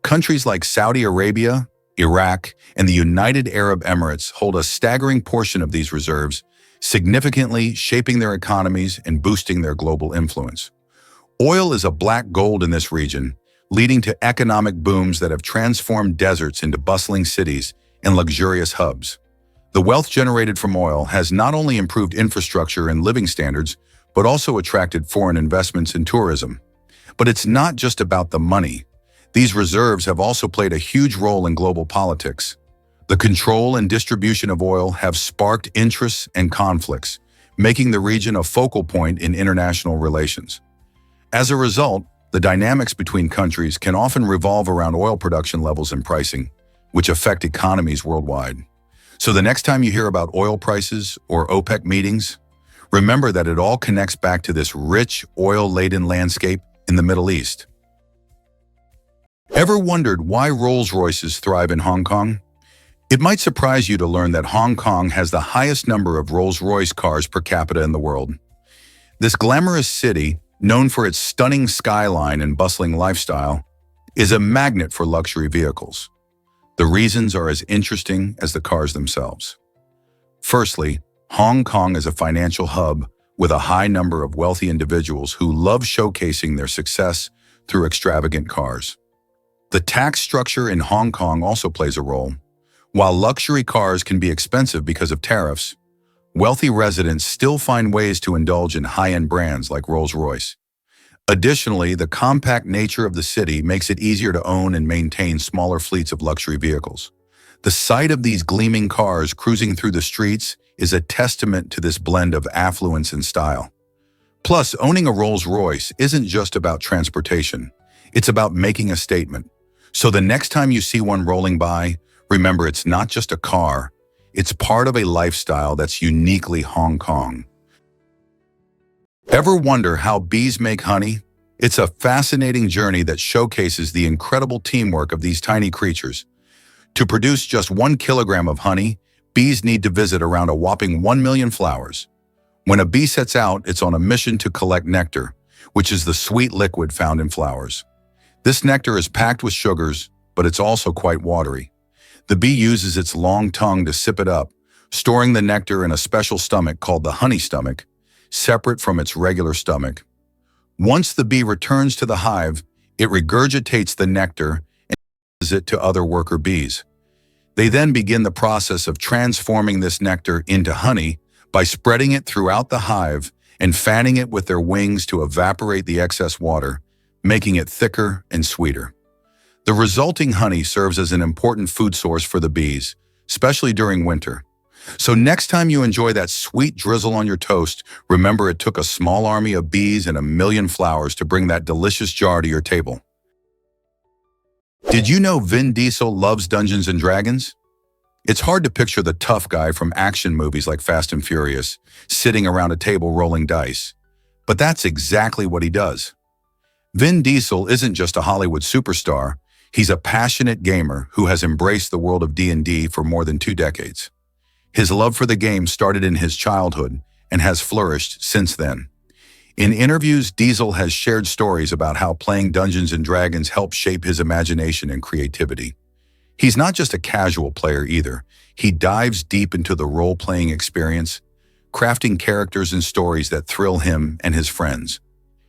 Countries like Saudi Arabia, Iraq, and the United Arab Emirates hold a staggering portion of these reserves, significantly shaping their economies and boosting their global influence. Oil is a black gold in this region, leading to economic booms that have transformed deserts into bustling cities and luxurious hubs. The wealth generated from oil has not only improved infrastructure and living standards, but also attracted foreign investments in tourism. But it's not just about the money. These reserves have also played a huge role in global politics. The control and distribution of oil have sparked interests and conflicts, making the region a focal point in international relations. As a result, the dynamics between countries can often revolve around oil production levels and pricing, which affect economies worldwide. So the next time you hear about oil prices or OPEC meetings, remember that it all connects back to this rich, oil-laden landscape in the Middle East. Ever wondered why Rolls-Royces thrive in Hong Kong? It might surprise you to learn that Hong Kong has the highest number of Rolls-Royce cars per capita in the world. This glamorous city, known for its stunning skyline and bustling lifestyle, is a magnet for luxury vehicles. The reasons are as interesting as the cars themselves. Firstly, Hong Kong is a financial hub with a high number of wealthy individuals who love showcasing their success through extravagant cars. The tax structure in Hong Kong also plays a role. While luxury cars can be expensive because of tariffs, wealthy residents still find ways to indulge in high-end brands like Rolls-Royce. Additionally, the compact nature of the city makes it easier to own and maintain smaller fleets of luxury vehicles. The sight of these gleaming cars cruising through the streets is a testament to this blend of affluence and style. Plus, owning a Rolls-Royce isn't just about transportation. It's about making a statement. So the next time you see one rolling by, remember it's not just a car, it's part of a lifestyle that's uniquely Hong Kong. Ever wonder how bees make honey? It's a fascinating journey that showcases the incredible teamwork of these tiny creatures. To produce just 1 kilogram of honey, bees need to visit around a whopping 1 million flowers. When a bee sets out, it's on a mission to collect nectar, which is the sweet liquid found in flowers. This nectar is packed with sugars, but it's also quite watery. The bee uses its long tongue to sip it up, storing the nectar in a special stomach called the honey stomach, separate from its regular stomach. Once the bee returns to the hive, it regurgitates the nectar and gives it to other worker bees. They then begin the process of transforming this nectar into honey by spreading it throughout the hive and fanning it with their wings to evaporate the excess water, making it thicker and sweeter. The resulting honey serves as an important food source for the bees, especially during winter. So next time you enjoy that sweet drizzle on your toast, remember it took a small army of bees and 1 million flowers to bring that delicious jar to your table. Did you know Vin Diesel loves Dungeons and Dragons? It's hard to picture the tough guy from action movies like Fast and Furious, sitting around a table rolling dice. But that's exactly what he does. Vin Diesel isn't just a Hollywood superstar, he's a passionate gamer who has embraced the world of D&D for more than 2 decades. His love for the game started in his childhood and has flourished since then. In interviews, Diesel has shared stories about how playing Dungeons and Dragons helped shape his imagination and creativity. He's not just a casual player either. He dives deep into the role-playing experience, crafting characters and stories that thrill him and his friends.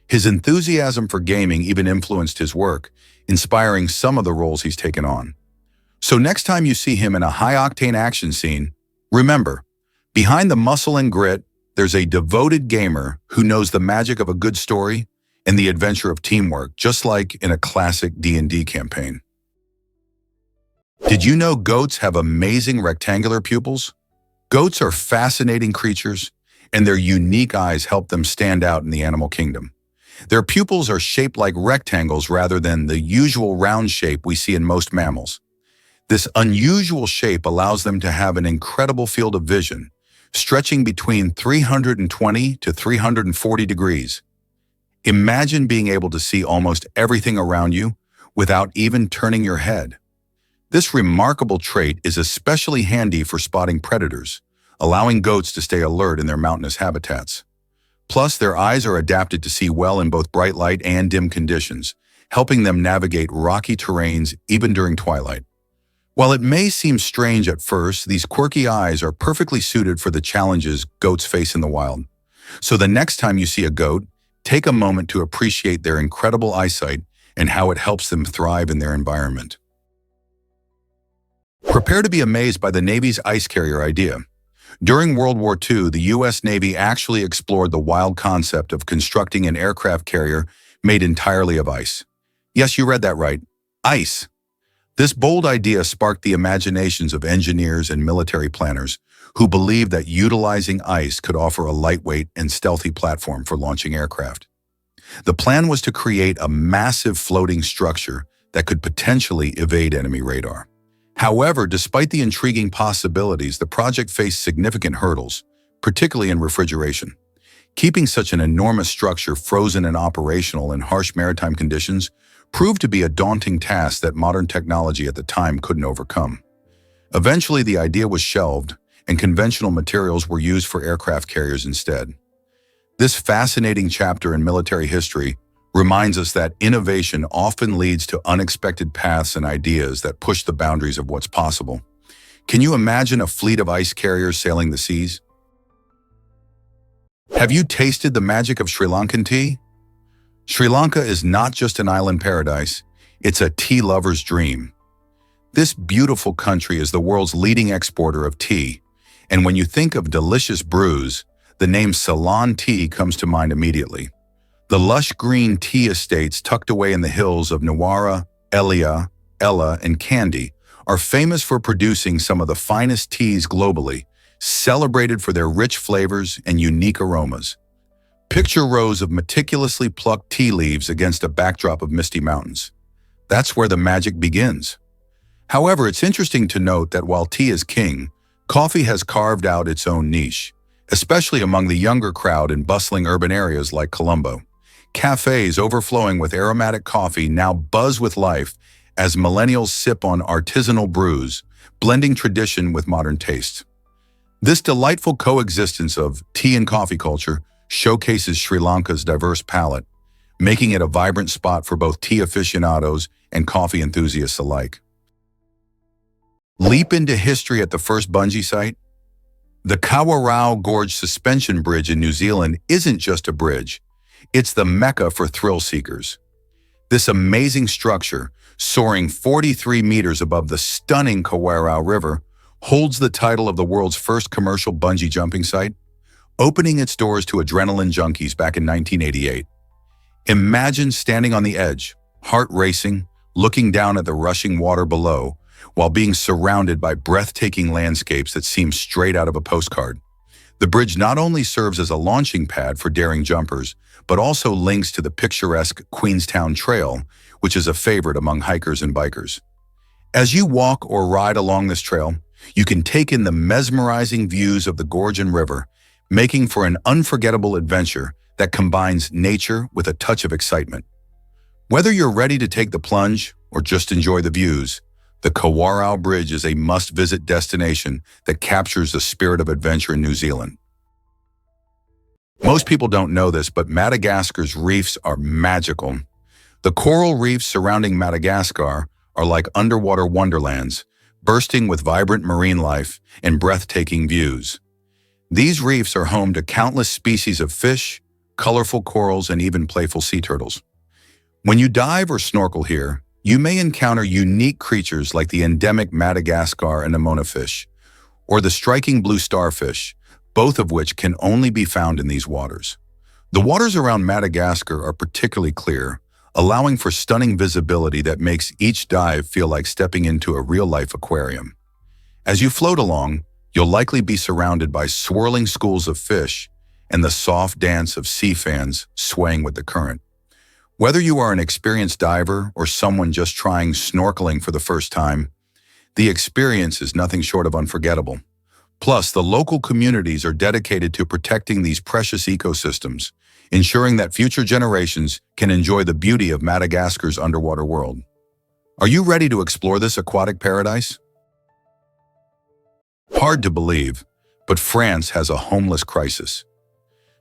His enthusiasm for gaming even influenced his work, inspiring some of the roles he's taken on. So next time you see him in a high-octane action scene, remember, behind the muscle and grit, there's a devoted gamer who knows the magic of a good story and the adventure of teamwork, just like in a classic D&D campaign. Did you know goats have amazing rectangular pupils? Goats are fascinating creatures, and their unique eyes help them stand out in the animal kingdom. Their pupils are shaped like rectangles rather than the usual round shape we see in most mammals. This unusual shape allows them to have an incredible field of vision, stretching between 320 to 340 degrees. Imagine being able to see almost everything around you without even turning your head. This remarkable trait is especially handy for spotting predators, allowing goats to stay alert in their mountainous habitats. Plus, their eyes are adapted to see well in both bright light and dim conditions, helping them navigate rocky terrains even during twilight. While it may seem strange at first, these quirky eyes are perfectly suited for the challenges goats face in the wild. So the next time you see a goat, take a moment to appreciate their incredible eyesight and how it helps them thrive in their environment. Prepare to be amazed by the Navy's ice carrier idea. During World War II, the U.S. Navy actually explored the wild concept of constructing an aircraft carrier made entirely of ice. Yes, you read that right. Ice. This bold idea sparked the imaginations of engineers and military planners who believed that utilizing ice could offer a lightweight and stealthy platform for launching aircraft. The plan was to create a massive floating structure that could potentially evade enemy radar. However, despite the intriguing possibilities, the project faced significant hurdles, particularly in refrigeration. Keeping such an enormous structure frozen and operational in harsh maritime conditions proved to be a daunting task that modern technology at the time couldn't overcome. Eventually, the idea was shelved, and conventional materials were used for aircraft carriers instead. This fascinating chapter in military history reminds us that innovation often leads to unexpected paths and ideas that push the boundaries of what's possible. Can you imagine a fleet of ice carriers sailing the seas? Have you tasted the magic of Sri Lankan tea? Sri Lanka is not just an island paradise, it's a tea lover's dream. This beautiful country is the world's leading exporter of tea, and when you think of delicious brews, the name Ceylon tea comes to mind immediately. The lush green tea estates tucked away in the hills of Nawara, Elia, Ella, and Kandy are famous for producing some of the finest teas globally, celebrated for their rich flavors and unique aromas. Picture rows of meticulously plucked tea leaves against a backdrop of misty mountains. That's where the magic begins. However, it's interesting to note that while tea is king, coffee has carved out its own niche, especially among the younger crowd in bustling urban areas like Colombo. Cafes overflowing with aromatic coffee now buzz with life as millennials sip on artisanal brews, blending tradition with modern tastes. This delightful coexistence of tea and coffee culture showcases Sri Lanka's diverse palate, making it a vibrant spot for both tea aficionados and coffee enthusiasts alike. Leap into history at the first bungee site. The Kawarau Gorge Suspension Bridge in New Zealand isn't just a bridge. It's the mecca for thrill seekers. This amazing structure, soaring 43 meters above the stunning Kawarau River, holds the title of the world's first commercial bungee jumping site, opening its doors to adrenaline junkies back in 1988. Imagine standing on the edge, heart racing, looking down at the rushing water below, while being surrounded by breathtaking landscapes that seem straight out of a postcard. The bridge not only serves as a launching pad for daring jumpers, but also links to the picturesque Queenstown Trail, which is a favorite among hikers and bikers. As you walk or ride along this trail, you can take in the mesmerizing views of the gorge and river, making for an unforgettable adventure that combines nature with a touch of excitement. Whether you're ready to take the plunge or just enjoy the views, the Kawarau Bridge is a must-visit destination that captures the spirit of adventure in New Zealand. Most people don't know this, but Madagascar's reefs are magical. The coral reefs surrounding Madagascar are like underwater wonderlands, bursting with vibrant marine life and breathtaking views. These reefs are home to countless species of fish, colorful corals, and even playful sea turtles. When you dive or snorkel here, you may encounter unique creatures like the endemic Madagascar anemone fish, or the striking blue starfish, both of which can only be found in these waters. The waters around Madagascar are particularly clear, allowing for stunning visibility that makes each dive feel like stepping into a real-life aquarium. As you float along, you'll likely be surrounded by swirling schools of fish and the soft dance of sea fans swaying with the current. Whether you are an experienced diver or someone just trying snorkeling for the first time, the experience is nothing short of unforgettable. Plus, the local communities are dedicated to protecting these precious ecosystems, ensuring that future generations can enjoy the beauty of Madagascar's underwater world. Are you ready to explore this aquatic paradise? Hard to believe, but France has a homeless crisis.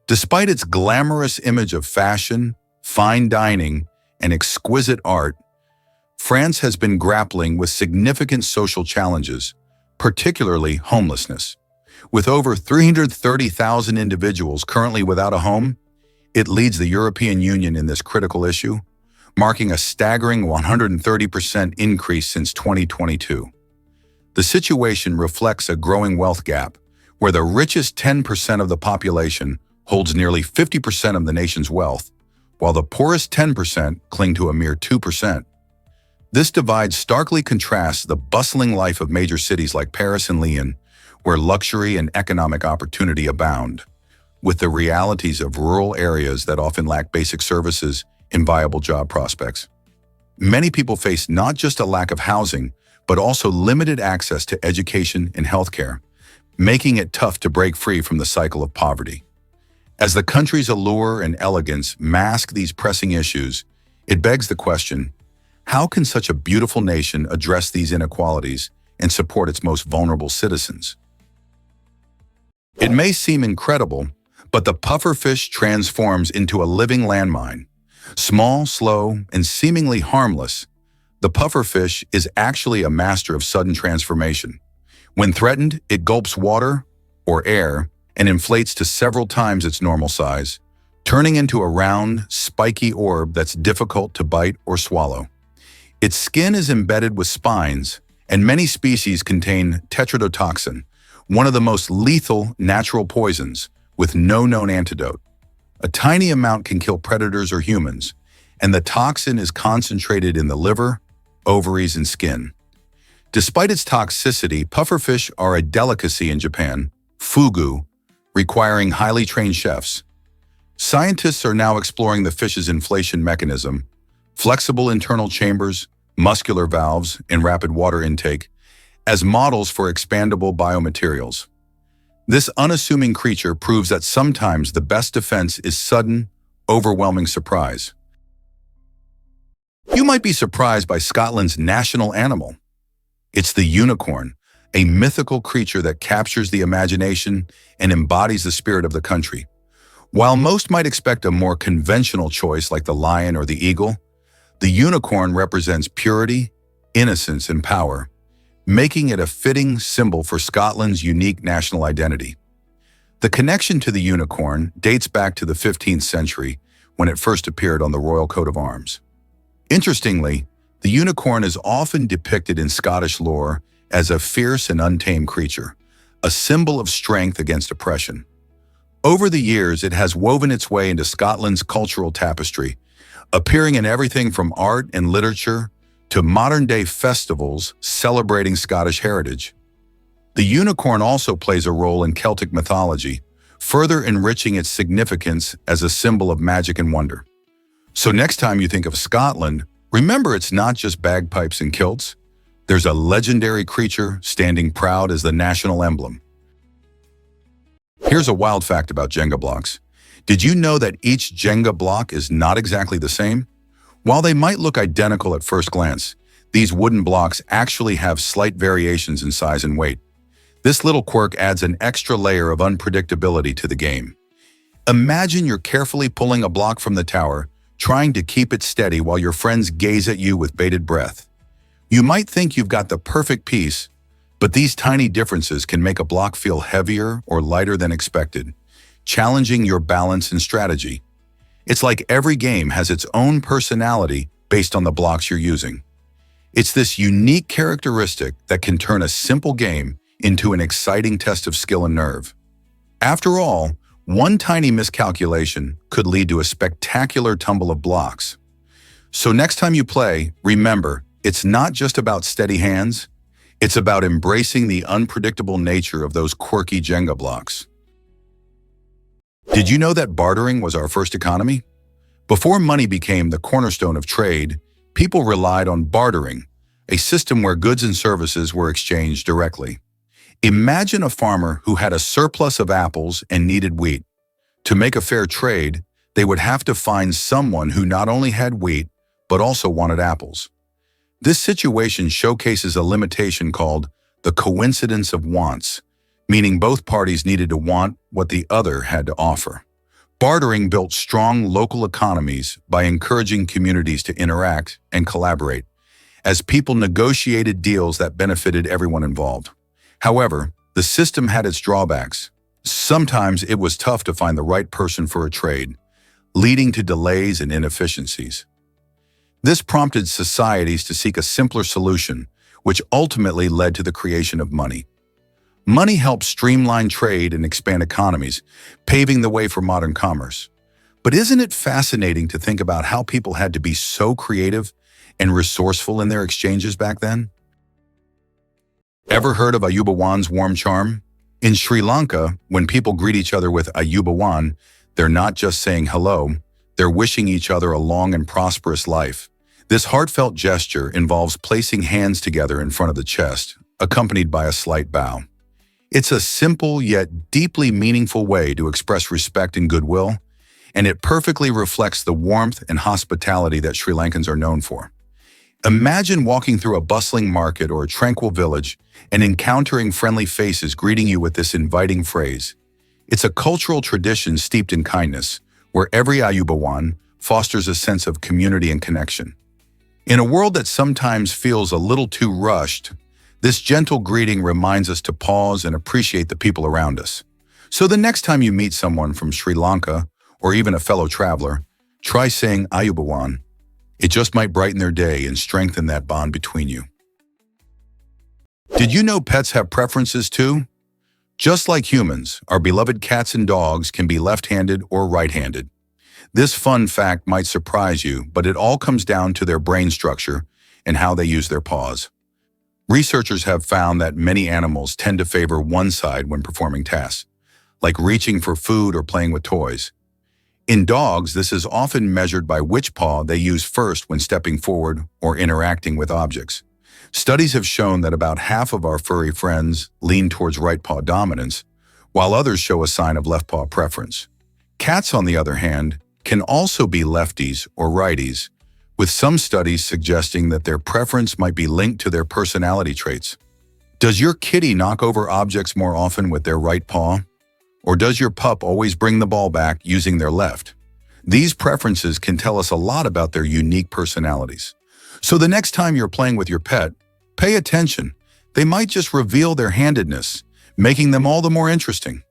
Despite its glamorous image of fashion, fine dining, and exquisite art, France has been grappling with significant social challenges, particularly homelessness. With over 330,000 individuals currently without a home, it leads the European Union in this critical issue, marking a staggering 130% increase since 2022. The situation reflects a growing wealth gap, where the richest 10% of the population holds nearly 50% of the nation's wealth, while the poorest 10% cling to a mere 2%. This divide starkly contrasts the bustling life of major cities like Paris and Lyon, where luxury and economic opportunity abound, with the realities of rural areas that often lack basic services and viable job prospects. Many people face not just a lack of housing, but also limited access to education and healthcare, making it tough to break free from the cycle of poverty. As the country's allure and elegance mask these pressing issues, it begs the question, how can such a beautiful nation address these inequalities and support its most vulnerable citizens? It may seem incredible, but the pufferfish transforms into a living landmine. Small, slow, and seemingly harmless, the pufferfish is actually a master of sudden transformation. When threatened, it gulps water or air and inflates to several times its normal size, turning into a round, spiky orb that's difficult to bite or swallow. Its skin is embedded with spines, and many species contain tetrodotoxin, one of the most lethal natural poisons, with no known antidote. A tiny amount can kill predators or humans, and the toxin is concentrated in the liver, ovaries, and skin. Despite its toxicity, pufferfish are a delicacy in Japan, fugu, requiring highly trained chefs. Scientists are now exploring the fish's inflation mechanism, flexible internal chambers, muscular valves, and rapid water intake, as models for expandable biomaterials. This unassuming creature proves that sometimes the best defense is sudden, overwhelming surprise. You might be surprised by Scotland's national animal. It's the unicorn, a mythical creature that captures the imagination and embodies the spirit of the country. While most might expect a more conventional choice like the lion or the eagle, the unicorn represents purity, innocence, and power, making it a fitting symbol for Scotland's unique national identity. The connection to the unicorn dates back to the 15th century when it first appeared on the royal coat of arms. Interestingly, the unicorn is often depicted in Scottish lore as a fierce and untamed creature, a symbol of strength against oppression. Over the years, it has woven its way into Scotland's cultural tapestry, appearing in everything from art and literature to modern-day festivals celebrating Scottish heritage. The unicorn also plays a role in Celtic mythology, further enriching its significance as a symbol of magic and wonder. So next time you think of Scotland, remember it's not just bagpipes and kilts. There's a legendary creature standing proud as the national emblem. Here's a wild fact about Jenga blocks. Did you know that each Jenga block is not exactly the same? While they might look identical at first glance, these wooden blocks actually have slight variations in size and weight. This little quirk adds an extra layer of unpredictability to the game. Imagine you're carefully pulling a block from the tower, trying to keep it steady while your friends gaze at you with bated breath. You might think you've got the perfect piece, but these tiny differences can make a block feel heavier or lighter than expected, challenging your balance and strategy. It's like every game has its own personality based on the blocks you're using. It's this unique characteristic that can turn a simple game into an exciting test of skill and nerve. After all, one tiny miscalculation could lead to a spectacular tumble of blocks. So next time you play, remember, it's not just about steady hands, it's about embracing the unpredictable nature of those quirky Jenga blocks. Did you know that bartering was our first economy? Before money became the cornerstone of trade, people relied on bartering, a system where goods and services were exchanged directly. Imagine a farmer who had a surplus of apples and needed wheat. To make a fair trade, they would have to find someone who not only had wheat, but also wanted apples. This situation showcases a limitation called the coincidence of wants, meaning both parties needed to want what the other had to offer. Bartering built strong local economies by encouraging communities to interact and collaborate, as people negotiated deals that benefited everyone involved. However, the system had its drawbacks. Sometimes it was tough to find the right person for a trade, leading to delays and inefficiencies. This prompted societies to seek a simpler solution, which ultimately led to the creation of money. Money helps streamline trade and expand economies, paving the way for modern commerce. But isn't it fascinating to think about how people had to be so creative and resourceful in their exchanges back then? Ever heard of Ayubawan's warm charm? In Sri Lanka, when people greet each other with Ayubawan, they're not just saying hello, they're wishing each other a long and prosperous life. This heartfelt gesture involves placing hands together in front of the chest, accompanied by a slight bow. It's a simple yet deeply meaningful way to express respect and goodwill, and it perfectly reflects the warmth and hospitality that Sri Lankans are known for. Imagine walking through a bustling market or a tranquil village and encountering friendly faces greeting you with this inviting phrase. It's a cultural tradition steeped in kindness, where every Ayubawan fosters a sense of community and connection. In a world that sometimes feels a little too rushed, this gentle greeting reminds us to pause and appreciate the people around us. So the next time you meet someone from Sri Lanka, or even a fellow traveler, try saying Ayubawan. It just might brighten their day and strengthen that bond between you. Did you know pets have preferences too? Just like humans, our beloved cats and dogs can be left-handed or right-handed. This fun fact might surprise you, but it all comes down to their brain structure and how they use their paws. Researchers have found that many animals tend to favor one side when performing tasks, like reaching for food or playing with toys. In dogs, this is often measured by which paw they use first when stepping forward or interacting with objects. Studies have shown that about half of our furry friends lean towards right paw dominance, while others show a sign of left paw preference. Cats, on the other hand, can also be lefties or righties, with some studies suggesting that their preference might be linked to their personality traits. Does your kitty knock over objects more often with their right paw? Or does your pup always bring the ball back using their left? These preferences can tell us a lot about their unique personalities. So the next time you're playing with your pet, pay attention. They might just reveal their handedness, making them all the more interesting.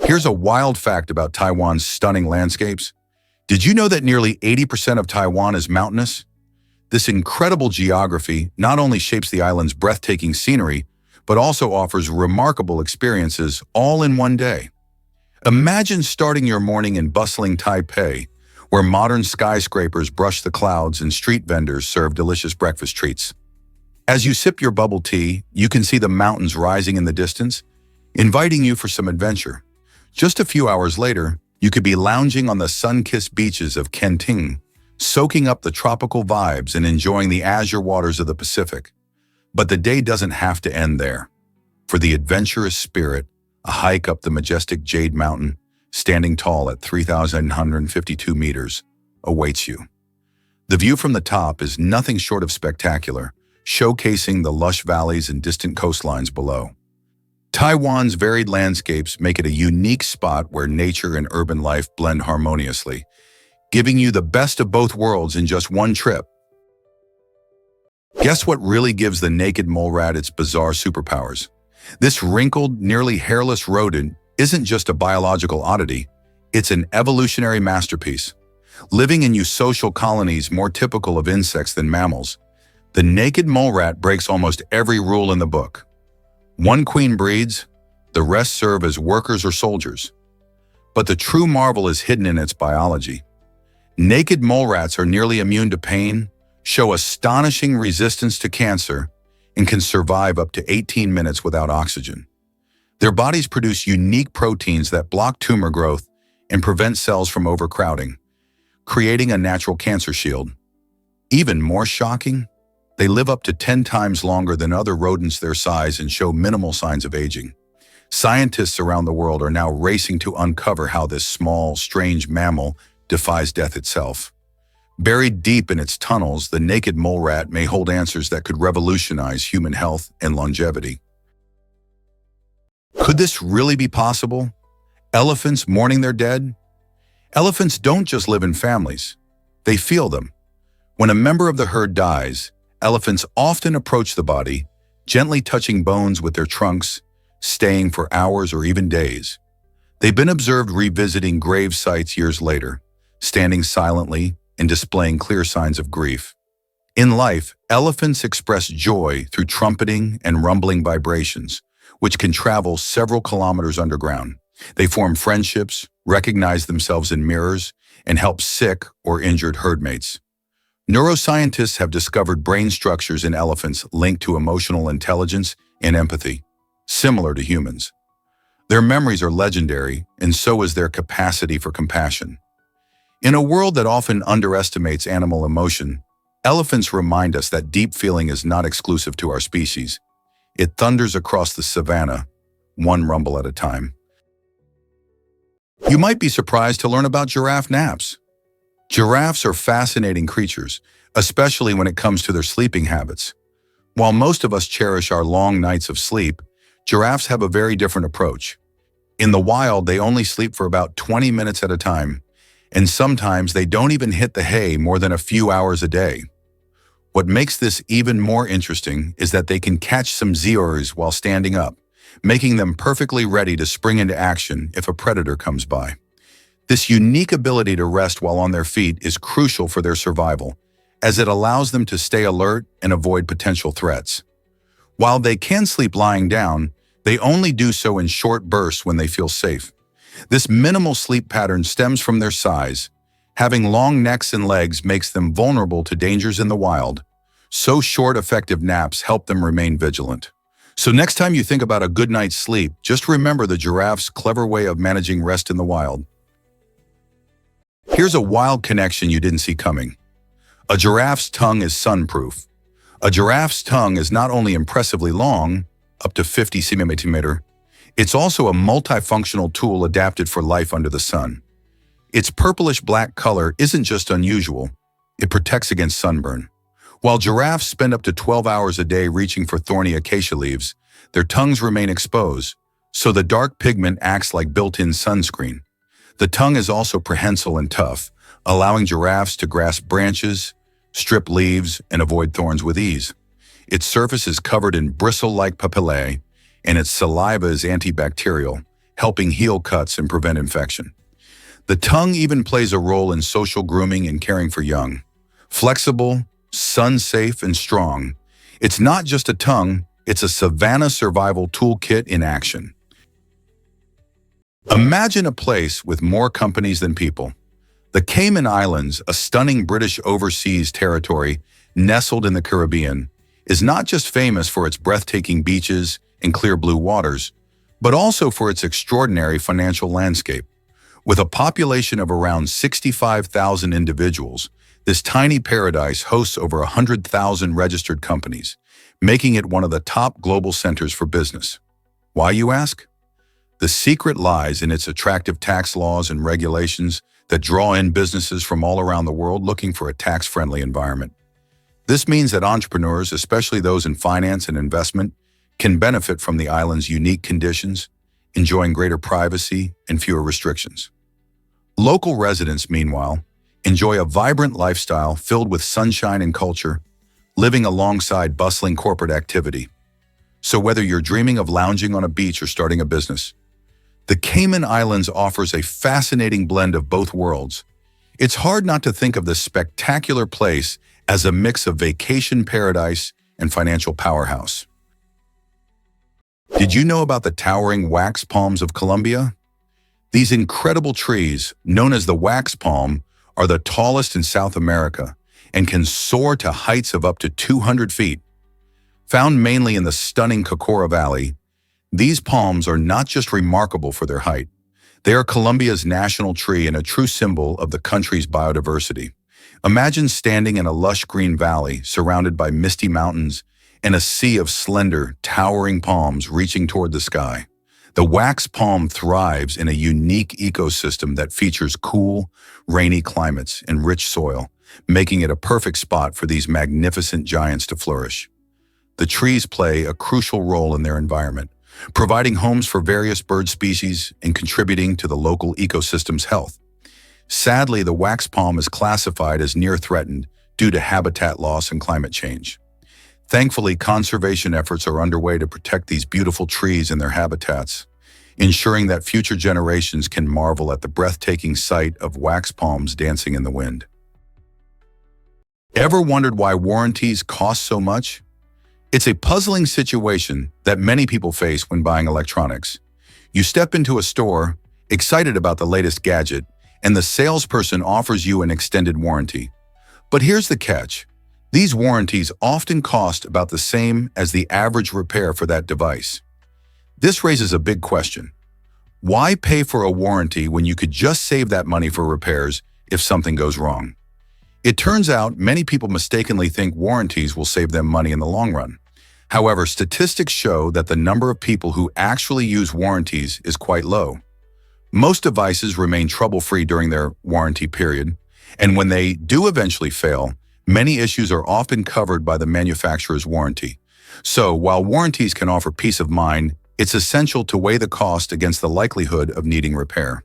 Here's a wild fact about Taiwan's stunning landscapes. Did you know that nearly 80% of Taiwan is mountainous? This incredible geography not only shapes the island's breathtaking scenery, but also offers remarkable experiences all in one day. Imagine starting your morning in bustling Taipei, where modern skyscrapers brush the clouds and street vendors serve delicious breakfast treats. As you sip your bubble tea, you can see the mountains rising in the distance, inviting you for some adventure. Just a few hours later, you could be lounging on the sun-kissed beaches of Kenting, soaking up the tropical vibes and enjoying the azure waters of the Pacific. But the day doesn't have to end there. For the adventurous spirit, a hike up the majestic Jade Mountain, standing tall at 3,152 meters, awaits you. The view from the top is nothing short of spectacular, showcasing the lush valleys and distant coastlines below. Taiwan's varied landscapes make it a unique spot where nature and urban life blend harmoniously, giving you the best of both worlds in just one trip. Guess what really gives the naked mole rat its bizarre superpowers? This wrinkled, nearly hairless rodent isn't just a biological oddity, it's an evolutionary masterpiece. Living in eusocial colonies more typical of insects than mammals, the naked mole rat breaks almost every rule in the book. One queen breeds, the rest serve as workers or soldiers. But the true marvel is hidden in its biology. Naked mole rats are nearly immune to pain, show astonishing resistance to cancer, and can survive up to 18 minutes without oxygen. Their bodies produce unique proteins that block tumor growth and prevent cells from overcrowding, creating a natural cancer shield. Even more shocking, they live up to 10 times longer than other rodents their size and show minimal signs of aging. Scientists around the world are now racing to uncover how this small, strange mammal defies death itself. Buried deep in its tunnels, the naked mole rat may hold answers that could revolutionize human health and longevity. Could this really be possible? Elephants mourning their dead? Elephants don't just live in families. They feel them. When a member of the herd dies, elephants often approach the body, gently touching bones with their trunks, staying for hours or even days. They've been observed revisiting grave sites years later, standing silently and displaying clear signs of grief. In life, elephants express joy through trumpeting and rumbling vibrations, which can travel several kilometers underground. They form friendships, recognize themselves in mirrors, and help sick or injured herd mates. Neuroscientists have discovered brain structures in elephants linked to emotional intelligence and empathy, similar to humans. Their memories are legendary, and so is their capacity for compassion. In a world that often underestimates animal emotion, elephants remind us that deep feeling is not exclusive to our species. It thunders across the savanna, one rumble at a time. You might be surprised to learn about giraffe naps. Giraffes are fascinating creatures, especially when it comes to their sleeping habits. While most of us cherish our long nights of sleep, giraffes have a very different approach. In the wild, they only sleep for about 20 minutes at a time, and sometimes they don't even hit the hay more than a few hours a day. What makes this even more interesting is that they can catch some zoomies while standing up, making them perfectly ready to spring into action if a predator comes by. This unique ability to rest while on their feet is crucial for their survival, as it allows them to stay alert and avoid potential threats. While they can sleep lying down, they only do so in short bursts when they feel safe. This minimal sleep pattern stems from their size. Having long necks and legs makes them vulnerable to dangers in the wild, so short, effective naps help them remain vigilant. So next time you think about a good night's sleep, just remember the giraffe's clever way of managing rest in the wild. Here's a wild connection you didn't see coming. A giraffe's tongue is sunproof. A giraffe's tongue is not only impressively long, up to 50 centimeters, it's also a multifunctional tool adapted for life under the sun. Its purplish-black color isn't just unusual, it protects against sunburn. While giraffes spend up to 12 hours a day reaching for thorny acacia leaves, their tongues remain exposed, so the dark pigment acts like built-in sunscreen. The tongue is also prehensile and tough, allowing giraffes to grasp branches, strip leaves, and avoid thorns with ease. Its surface is covered in bristle-like papillae, and its saliva is antibacterial, helping heal cuts and prevent infection. The tongue even plays a role in social grooming and caring for young. Flexible, sun-safe, and strong, it's not just a tongue, it's a savanna survival toolkit in action. Imagine a place with more companies than people. The Cayman Islands, a stunning British overseas territory nestled in the Caribbean, is not just famous for its breathtaking beaches and clear blue waters, but also for its extraordinary financial landscape. With a population of around 65,000 individuals, this tiny paradise hosts over 100,000 registered companies, making it one of the top global centers for business. Why, you ask? The secret lies in its attractive tax laws and regulations that draw in businesses from all around the world looking for a tax-friendly environment. This means that entrepreneurs, especially those in finance and investment, can benefit from the island's unique conditions, enjoying greater privacy and fewer restrictions. Local residents, meanwhile, enjoy a vibrant lifestyle filled with sunshine and culture, living alongside bustling corporate activity. So whether you're dreaming of lounging on a beach or starting a business, the Cayman Islands offers a fascinating blend of both worlds. It's hard not to think of this spectacular place as a mix of vacation paradise and financial powerhouse. Did you know about the towering wax palms of Colombia? These incredible trees, known as the wax palm, are the tallest in South America and can soar to heights of up to 200 feet. Found mainly in the stunning Cocora Valley, these palms are not just remarkable for their height. They are Colombia's national tree and a true symbol of the country's biodiversity. Imagine standing in a lush green valley surrounded by misty mountains and a sea of slender, towering palms reaching toward the sky. The wax palm thrives in a unique ecosystem that features cool, rainy climates and rich soil, making it a perfect spot for these magnificent giants to flourish. The trees play a crucial role in their environment, providing homes for various bird species and contributing to the local ecosystem's health. Sadly, the wax palm is classified as near-threatened due to habitat loss and climate change. Thankfully, conservation efforts are underway to protect these beautiful trees and their habitats, ensuring that future generations can marvel at the breathtaking sight of wax palms dancing in the wind. Ever wondered why warranties cost so much? It's a puzzling situation that many people face when buying electronics. You step into a store, excited about the latest gadget, and the salesperson offers you an extended warranty. But here's the catch. These warranties often cost about the same as the average repair for that device. This raises a big question. Why pay for a warranty when you could just save that money for repairs if something goes wrong? It turns out many people mistakenly think warranties will save them money in the long run. However, statistics show that the number of people who actually use warranties is quite low. Most devices remain trouble-free during their warranty period, and when they do eventually fail, many issues are often covered by the manufacturer's warranty. So, while warranties can offer peace of mind, it's essential to weigh the cost against the likelihood of needing repair.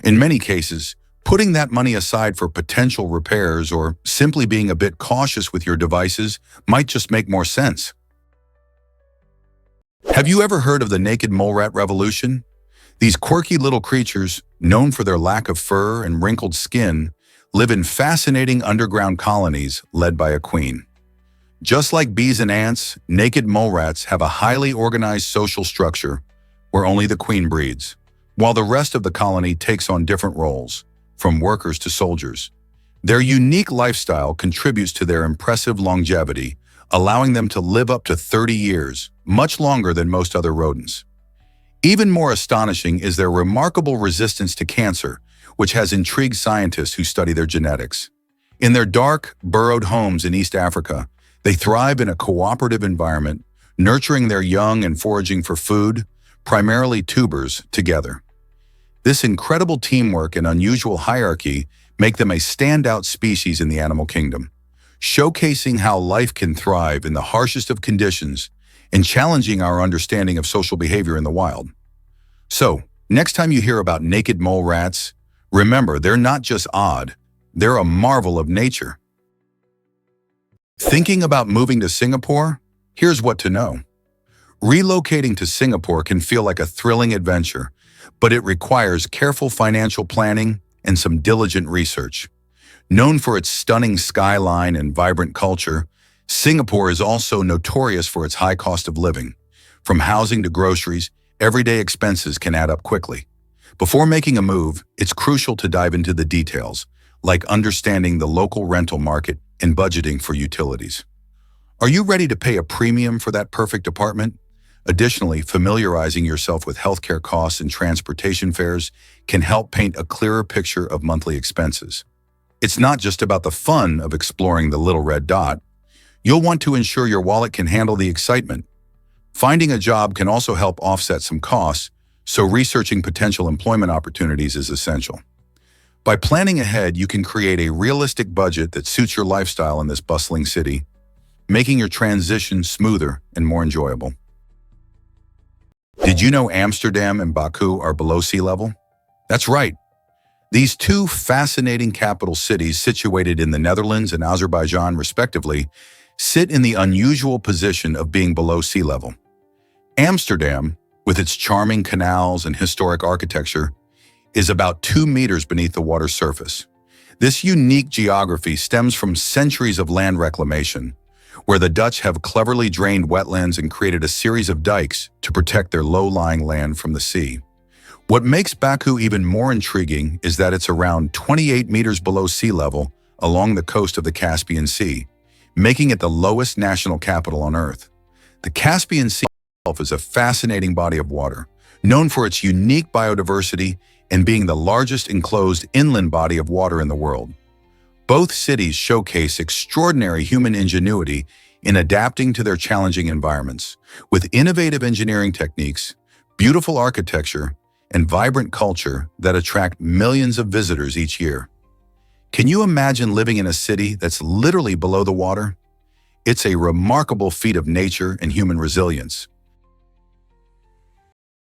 In many cases, putting that money aside for potential repairs or simply being a bit cautious with your devices might just make more sense. Have you ever heard of the naked mole rat revolution? These quirky little creatures, known for their lack of fur and wrinkled skin, live in fascinating underground colonies led by a queen. Just like bees and ants, naked mole rats have a highly organized social structure where only the queen breeds, while the rest of the colony takes on different roles, from workers to soldiers. Their unique lifestyle contributes to their impressive longevity, allowing them to live up to 30 years, much longer than most other rodents. Even more astonishing is their remarkable resistance to cancer, which has intrigued scientists who study their genetics. In their dark, burrowed homes in East Africa, they thrive in a cooperative environment, nurturing their young and foraging for food, primarily tubers, together. This incredible teamwork and unusual hierarchy make them a standout species in the animal kingdom, showcasing how life can thrive in the harshest of conditions and challenging our understanding of social behavior in the wild. So, next time you hear about naked mole rats, remember they're not just odd, they're a marvel of nature. Thinking about moving to Singapore? Here's what to know. Relocating to Singapore can feel like a thrilling adventure, but it requires careful financial planning and some diligent research. Known for its stunning skyline and vibrant culture, Singapore is also notorious for its high cost of living. From housing to groceries, everyday expenses can add up quickly. Before making a move, it's crucial to dive into the details, like understanding the local rental market and budgeting for utilities. Are you ready to pay a premium for that perfect apartment? Additionally, familiarizing yourself with healthcare costs and transportation fares can help paint a clearer picture of monthly expenses. It's not just about the fun of exploring the little red dot. You'll want to ensure your wallet can handle the excitement. Finding a job can also help offset some costs, so researching potential employment opportunities is essential. By planning ahead, you can create a realistic budget that suits your lifestyle in this bustling city, making your transition smoother and more enjoyable. Did you know Amsterdam and Baku are below sea level? That's right. These two fascinating capital cities situated in the Netherlands and Azerbaijan, respectively, sit in the unusual position of being below sea level. Amsterdam, with its charming canals and historic architecture, is about 2 meters beneath the water's surface. This unique geography stems from centuries of land reclamation, where the Dutch have cleverly drained wetlands and created a series of dikes to protect their low-lying land from the sea. What makes Baku even more intriguing is that it's around 28 meters below sea level along the coast of the Caspian Sea, making it the lowest national capital on Earth. The Caspian Sea itself is a fascinating body of water, known for its unique biodiversity and being the largest enclosed inland body of water in the world. Both cities showcase extraordinary human ingenuity in adapting to their challenging environments, with innovative engineering techniques, beautiful architecture, and vibrant culture that attract millions of visitors each year. Can you imagine living in a city that's literally below the water? It's a remarkable feat of nature and human resilience.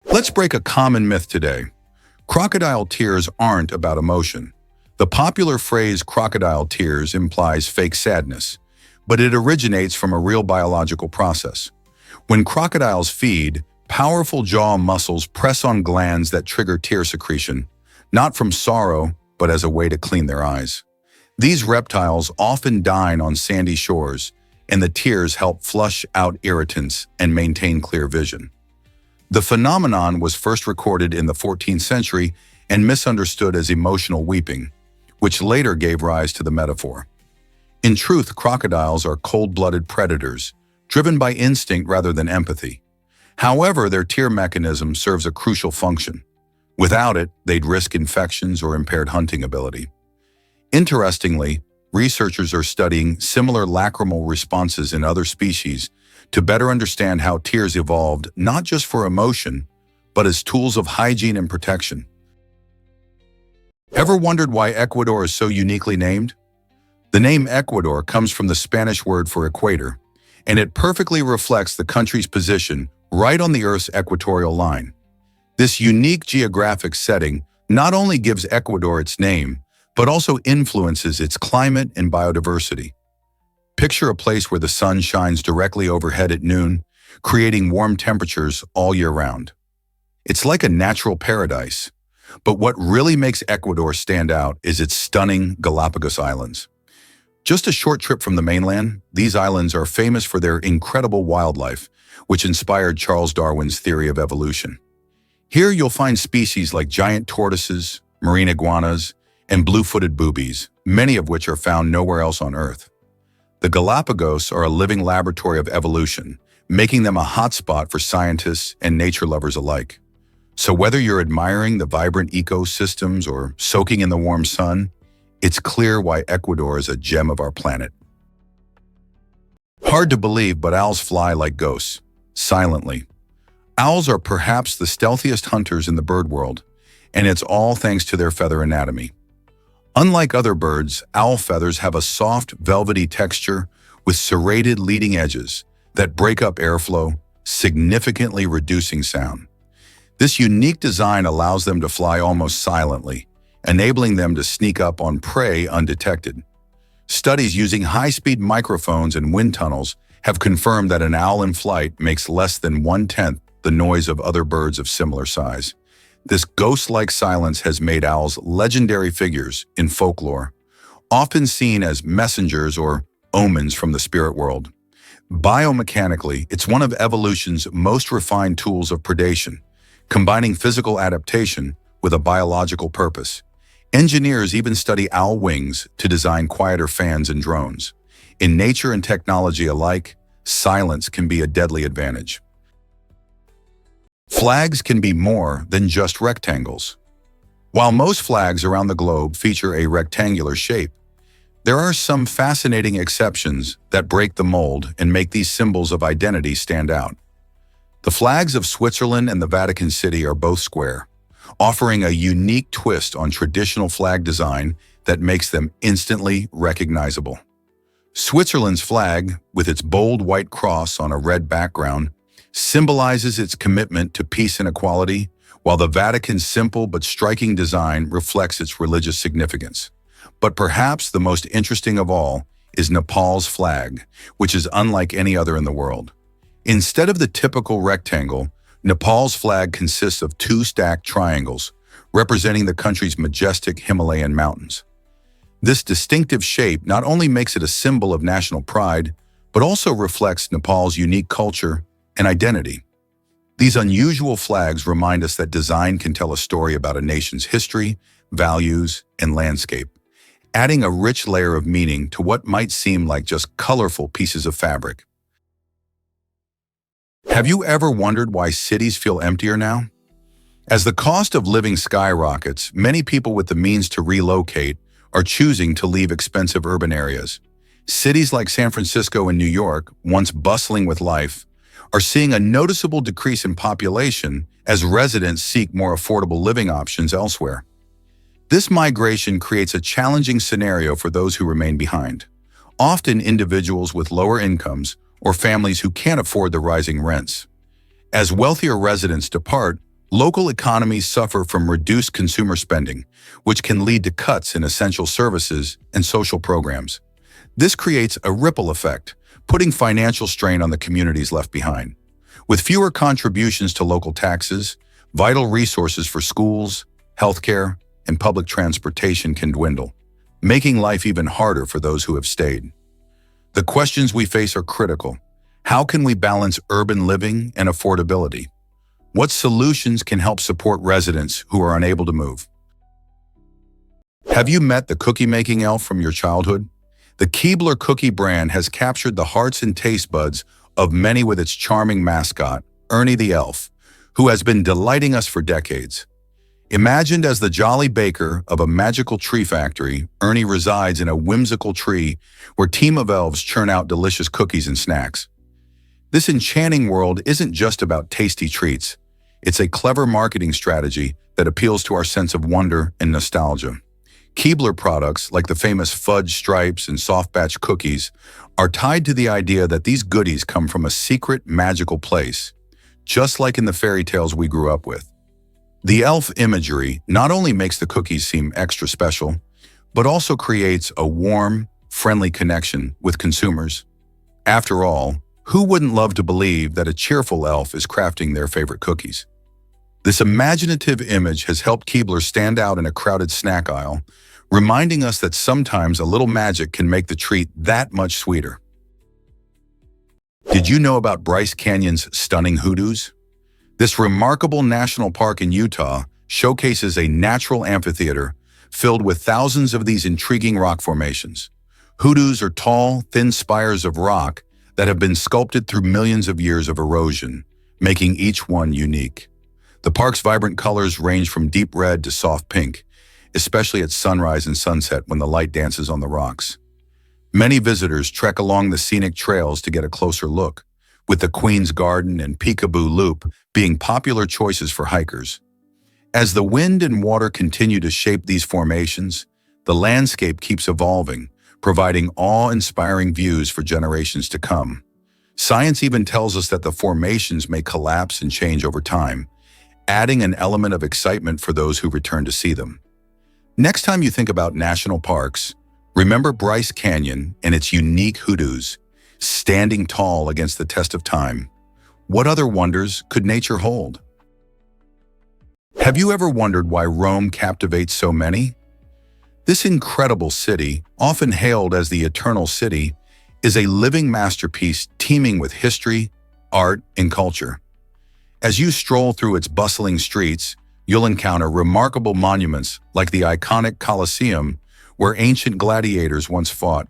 Let's break a common myth today. Crocodile tears aren't about emotion. The popular phrase crocodile tears implies fake sadness, but it originates from a real biological process. When crocodiles feed, powerful jaw muscles press on glands that trigger tear secretion, not from sorrow, but as a way to clean their eyes. These reptiles often dine on sandy shores, and the tears help flush out irritants and maintain clear vision. The phenomenon was first recorded in the 14th century and misunderstood as emotional weeping, which later gave rise to the metaphor. In truth, crocodiles are cold-blooded predators, driven by instinct rather than empathy. However, their tear mechanism serves a crucial function. Without it, they'd risk infections or impaired hunting ability. Interestingly, researchers are studying similar lacrimal responses in other species to better understand how tears evolved not just for emotion, but as tools of hygiene and protection. Ever wondered why Ecuador is so uniquely named? The name Ecuador comes from the Spanish word for equator, and it perfectly reflects the country's position right on the Earth's equatorial line. This unique geographic setting not only gives Ecuador its name, but also influences its climate and biodiversity. Picture a place where the sun shines directly overhead at noon, creating warm temperatures all year round. It's like a natural paradise. But what really makes Ecuador stand out is its stunning Galapagos Islands. Just a short trip from the mainland, these islands are famous for their incredible wildlife, which inspired Charles Darwin's theory of evolution. Here you'll find species like giant tortoises, marine iguanas, and blue-footed boobies, many of which are found nowhere else on Earth. The Galapagos are a living laboratory of evolution, making them a hotspot for scientists and nature lovers alike. So whether you're admiring the vibrant ecosystems or soaking in the warm sun, it's clear why Ecuador is a gem of our planet. Hard to believe, but owls fly like ghosts, silently. Owls are perhaps the stealthiest hunters in the bird world, and it's all thanks to their feather anatomy. Unlike other birds, owl feathers have a soft, velvety texture with serrated leading edges that break up airflow, significantly reducing sound. This unique design allows them to fly almost silently, enabling them to sneak up on prey undetected. Studies using high-speed microphones and wind tunnels have confirmed that an owl in flight makes less than 1/10 the noise of other birds of similar size. This ghost-like silence has made owls legendary figures in folklore, often seen as messengers or omens from the spirit world. Biomechanically, it's one of evolution's most refined tools of predation, combining physical adaptation with a biological purpose. Engineers even study owl wings to design quieter fans and drones. In nature and technology alike, silence can be a deadly advantage. Flags can be more than just rectangles. While most flags around the globe feature a rectangular shape, there are some fascinating exceptions that break the mold and make these symbols of identity stand out. The flags of Switzerland and the Vatican City are both square, offering a unique twist on traditional flag design that makes them instantly recognizable. Switzerland's flag, with its bold white cross on a red background, symbolizes its commitment to peace and equality, while the Vatican's simple but striking design reflects its religious significance. But perhaps the most interesting of all is Nepal's flag, which is unlike any other in the world. Instead of the typical rectangle, Nepal's flag consists of two stacked triangles, representing the country's majestic Himalayan mountains. This distinctive shape not only makes it a symbol of national pride, but also reflects Nepal's unique culture and identity. These unusual flags remind us that design can tell a story about a nation's history, values, and landscape, adding a rich layer of meaning to what might seem like just colorful pieces of fabric. Have you ever wondered why cities feel emptier now? As the cost of living skyrockets, many people with the means to relocate are choosing to leave expensive urban areas. Cities like San Francisco and New York, once bustling with life, are seeing a noticeable decrease in population as residents seek more affordable living options elsewhere. This migration creates a challenging scenario for those who remain behind, often individuals with lower incomes or families who can't afford the rising rents. As wealthier residents depart, local economies suffer from reduced consumer spending, which can lead to cuts in essential services and social programs. This creates a ripple effect, putting financial strain on the communities left behind. With fewer contributions to local taxes, vital resources for schools, healthcare, and public transportation can dwindle, making life even harder for those who have stayed. The questions we face are critical. How can we balance urban living and affordability? What solutions can help support residents who are unable to move? Have you met the cookie-making elf from your childhood? The Keebler cookie brand has captured the hearts and taste buds of many with its charming mascot, Ernie the Elf, who has been delighting us for decades. Imagined as the jolly baker of a magical tree factory, Ernie resides in a whimsical tree where a team of elves churn out delicious cookies and snacks. This enchanting world isn't just about tasty treats. It's a clever marketing strategy that appeals to our sense of wonder and nostalgia. Keebler products, like the famous fudge stripes and soft batch cookies, are tied to the idea that these goodies come from a secret, magical place, just like in the fairy tales we grew up with. The elf imagery not only makes the cookies seem extra special, but also creates a warm, friendly connection with consumers. After all, who wouldn't love to believe that a cheerful elf is crafting their favorite cookies? This imaginative image has helped Keebler stand out in a crowded snack aisle, reminding us that sometimes a little magic can make the treat that much sweeter. Did you know about Bryce Canyon's stunning hoodoos? This remarkable national park in Utah showcases a natural amphitheater filled with thousands of these intriguing rock formations. Hoodoos are tall, thin spires of rock that have been sculpted through millions of years of erosion, making each one unique. The park's vibrant colors range from deep red to soft pink, especially at sunrise and sunset when the light dances on the rocks. Many visitors trek along the scenic trails to get a closer look, with the Queen's Garden and Peekaboo Loop being popular choices for hikers. As the wind and water continue to shape these formations, the landscape keeps evolving, providing awe-inspiring views for generations to come. Science even tells us that the formations may collapse and change over time, adding an element of excitement for those who return to see them. Next time you think about national parks, remember Bryce Canyon and its unique hoodoos, standing tall against the test of time. What other wonders could nature hold? Have you ever wondered why Rome captivates so many? This incredible city, often hailed as the Eternal City, is a living masterpiece teeming with history, art, and culture. As you stroll through its bustling streets, you'll encounter remarkable monuments like the iconic Colosseum, where ancient gladiators once fought,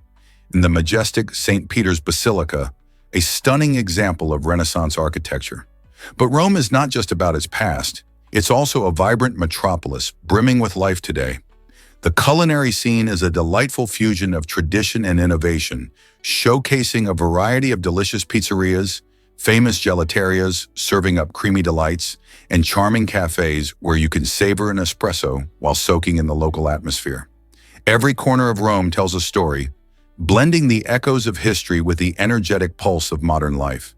and the majestic St. Peter's Basilica, a stunning example of Renaissance architecture. But Rome is not just about its past. It's also a vibrant metropolis, brimming with life today. The culinary scene is a delightful fusion of tradition and innovation, showcasing a variety of delicious pizzerias, famous gelaterias serving up creamy delights, and charming cafes where you can savor an espresso while soaking in the local atmosphere. Every corner of Rome tells a story, blending the echoes of history with the energetic pulse of modern life.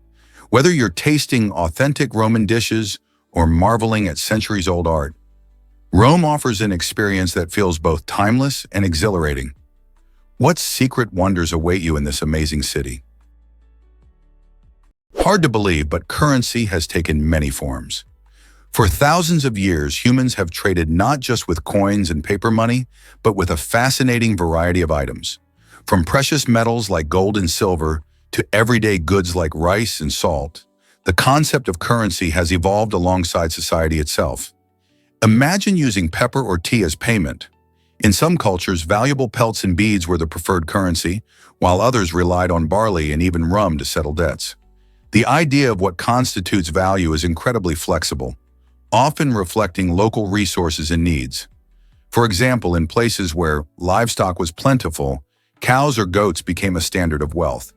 Whether you're tasting authentic Roman dishes or marveling at centuries-old art, Rome offers an experience that feels both timeless and exhilarating. What secret wonders await you in this amazing city? Hard to believe, but currency has taken many forms. For thousands of years, humans have traded not just with coins and paper money, but with a fascinating variety of items. From precious metals like gold and silver to everyday goods like rice and salt, the concept of currency has evolved alongside society itself. Imagine using pepper or tea as payment. In some cultures, valuable pelts and beads were the preferred currency, while others relied on barley and even rum to settle debts. The idea of what constitutes value is incredibly flexible, often reflecting local resources and needs. For example, in places where livestock was plentiful, cows or goats became a standard of wealth.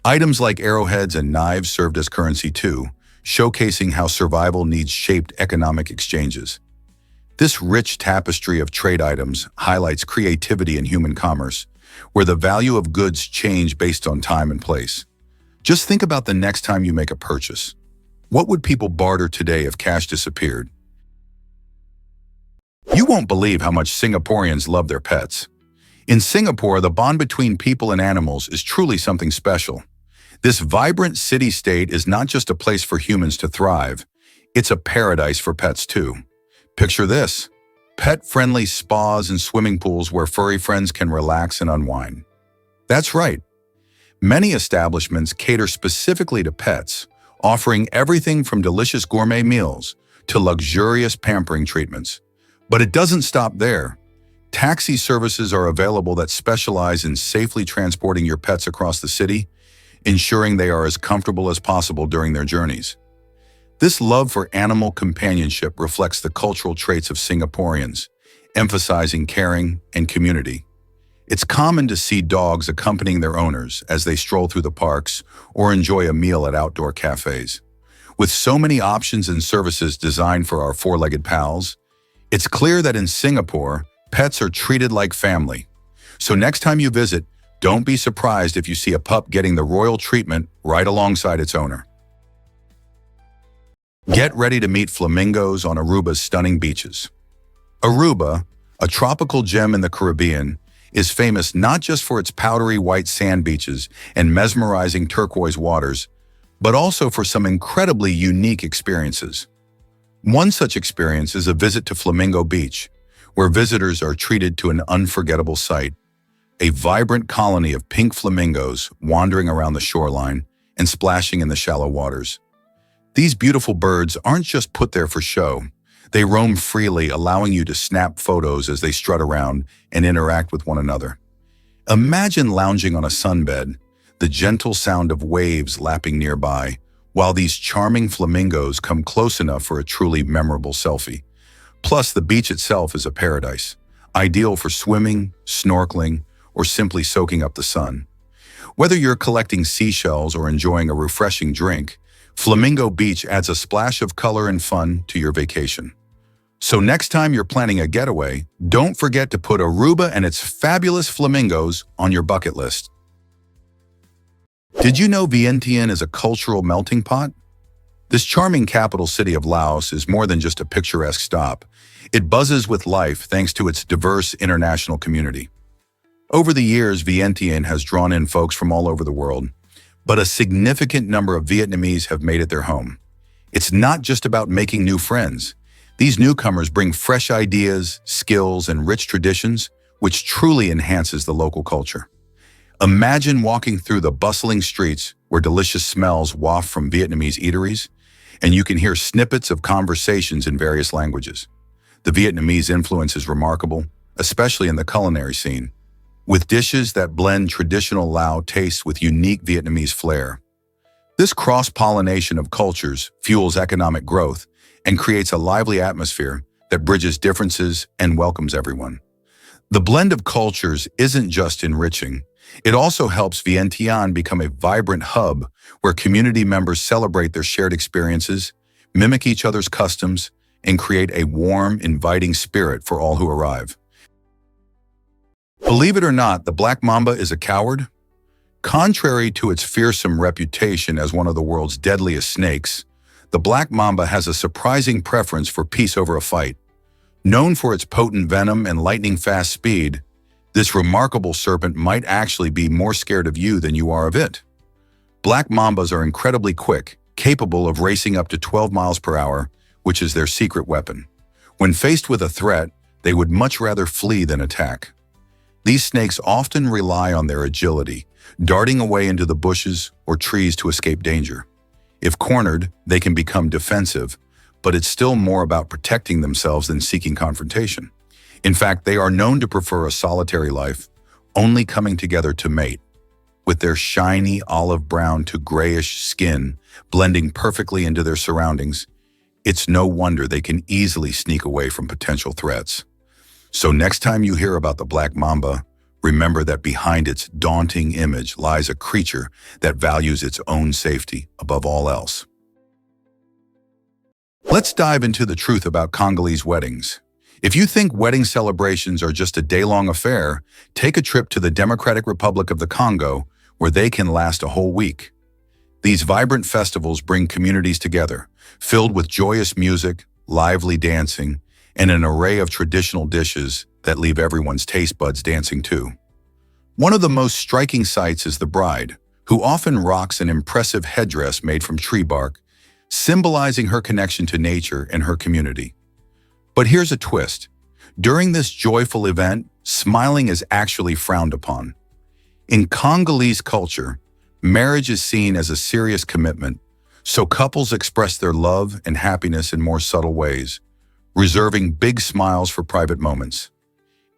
Items like arrowheads and knives served as currency too, showcasing how survival needs shaped economic exchanges. This rich tapestry of trade items highlights creativity in human commerce, where the value of goods change based on time and place. Just think about the next time you make a purchase. What would people barter today if cash disappeared? You won't believe how much Singaporeans love their pets. In Singapore, the bond between people and animals is truly something special. This vibrant city-state is not just a place for humans to thrive, it's a paradise for pets too. Picture this: pet-friendly spas and swimming pools where furry friends can relax and unwind. That's right. Many establishments cater specifically to pets, offering everything from delicious gourmet meals to luxurious pampering treatments. But it doesn't stop there. Taxi services are available that specialize in safely transporting your pets across the city, ensuring they are as comfortable as possible during their journeys. This love for animal companionship reflects the cultural traits of Singaporeans, emphasizing caring and community. It's common to see dogs accompanying their owners as they stroll through the parks or enjoy a meal at outdoor cafes. With so many options and services designed for our four-legged pals, it's clear that in Singapore, pets are treated like family. So next time you visit, don't be surprised if you see a pup getting the royal treatment right alongside its owner. Get ready to meet flamingos on Aruba's stunning beaches. Aruba, a tropical gem in the Caribbean, is famous not just for its powdery white sand beaches and mesmerizing turquoise waters, but also for some incredibly unique experiences. One such experience is a visit to Flamingo Beach, where visitors are treated to an unforgettable sight: a vibrant colony of pink flamingos wandering around the shoreline and splashing in the shallow waters. These beautiful birds aren't just put there for show. They roam freely, allowing you to snap photos as they strut around and interact with one another. Imagine lounging on a sunbed, the gentle sound of waves lapping nearby, while these charming flamingos come close enough for a truly memorable selfie. Plus, the beach itself is a paradise, ideal for swimming, snorkeling, or simply soaking up the sun. Whether you're collecting seashells or enjoying a refreshing drink, Flamingo Beach adds a splash of color and fun to your vacation. So next time you're planning a getaway, don't forget to put Aruba and its fabulous flamingos on your bucket list. Did you know Vientiane is a cultural melting pot? This charming capital city of Laos is more than just a picturesque stop. It buzzes with life thanks to its diverse international community. Over the years, Vientiane has drawn in folks from all over the world, but a significant number of Vietnamese have made it their home. It's not just about making new friends. These newcomers bring fresh ideas, skills, and rich traditions, which truly enhances the local culture. Imagine walking through the bustling streets where delicious smells waft from Vietnamese eateries, and you can hear snippets of conversations in various languages. The Vietnamese influence is remarkable, especially in the culinary scene, with dishes that blend traditional Lao tastes with unique Vietnamese flair. This cross-pollination of cultures fuels economic growth and creates a lively atmosphere that bridges differences and welcomes everyone. The blend of cultures isn't just enriching, it also helps Vientiane become a vibrant hub where community members celebrate their shared experiences, mimic each other's customs, and create a warm, inviting spirit for all who arrive. Believe it or not, the black mamba is a coward. Contrary to its fearsome reputation as one of the world's deadliest snakes, the black mamba has a surprising preference for peace over a fight. Known for its potent venom and lightning-fast speed, this remarkable serpent might actually be more scared of you than you are of it. Black mambas are incredibly quick, capable of racing up to 12 miles per hour, which is their secret weapon. When faced with a threat, they would much rather flee than attack. These snakes often rely on their agility, darting away into the bushes or trees to escape danger. If cornered, they can become defensive, but it's still more about protecting themselves than seeking confrontation. In fact, they are known to prefer a solitary life, only coming together to mate. With their shiny olive brown to grayish skin blending perfectly into their surroundings, it's no wonder they can easily sneak away from potential threats. So next time you hear about the black mamba, remember that behind its daunting image lies a creature that values its own safety above all else. Let's dive into the truth about Congolese weddings. If you think wedding celebrations are just a day-long affair, take a trip to the Democratic Republic of the Congo, where they can last a whole week. These vibrant festivals bring communities together, filled with joyous music, lively dancing, and an array of traditional dishes that leave everyone's taste buds dancing too. One of the most striking sights is the bride, who often rocks an impressive headdress made from tree bark, symbolizing her connection to nature and her community. But here's a twist. During this joyful event, smiling is actually frowned upon. In Congolese culture, marriage is seen as a serious commitment, so couples express their love and happiness in more subtle ways, reserving big smiles for private moments.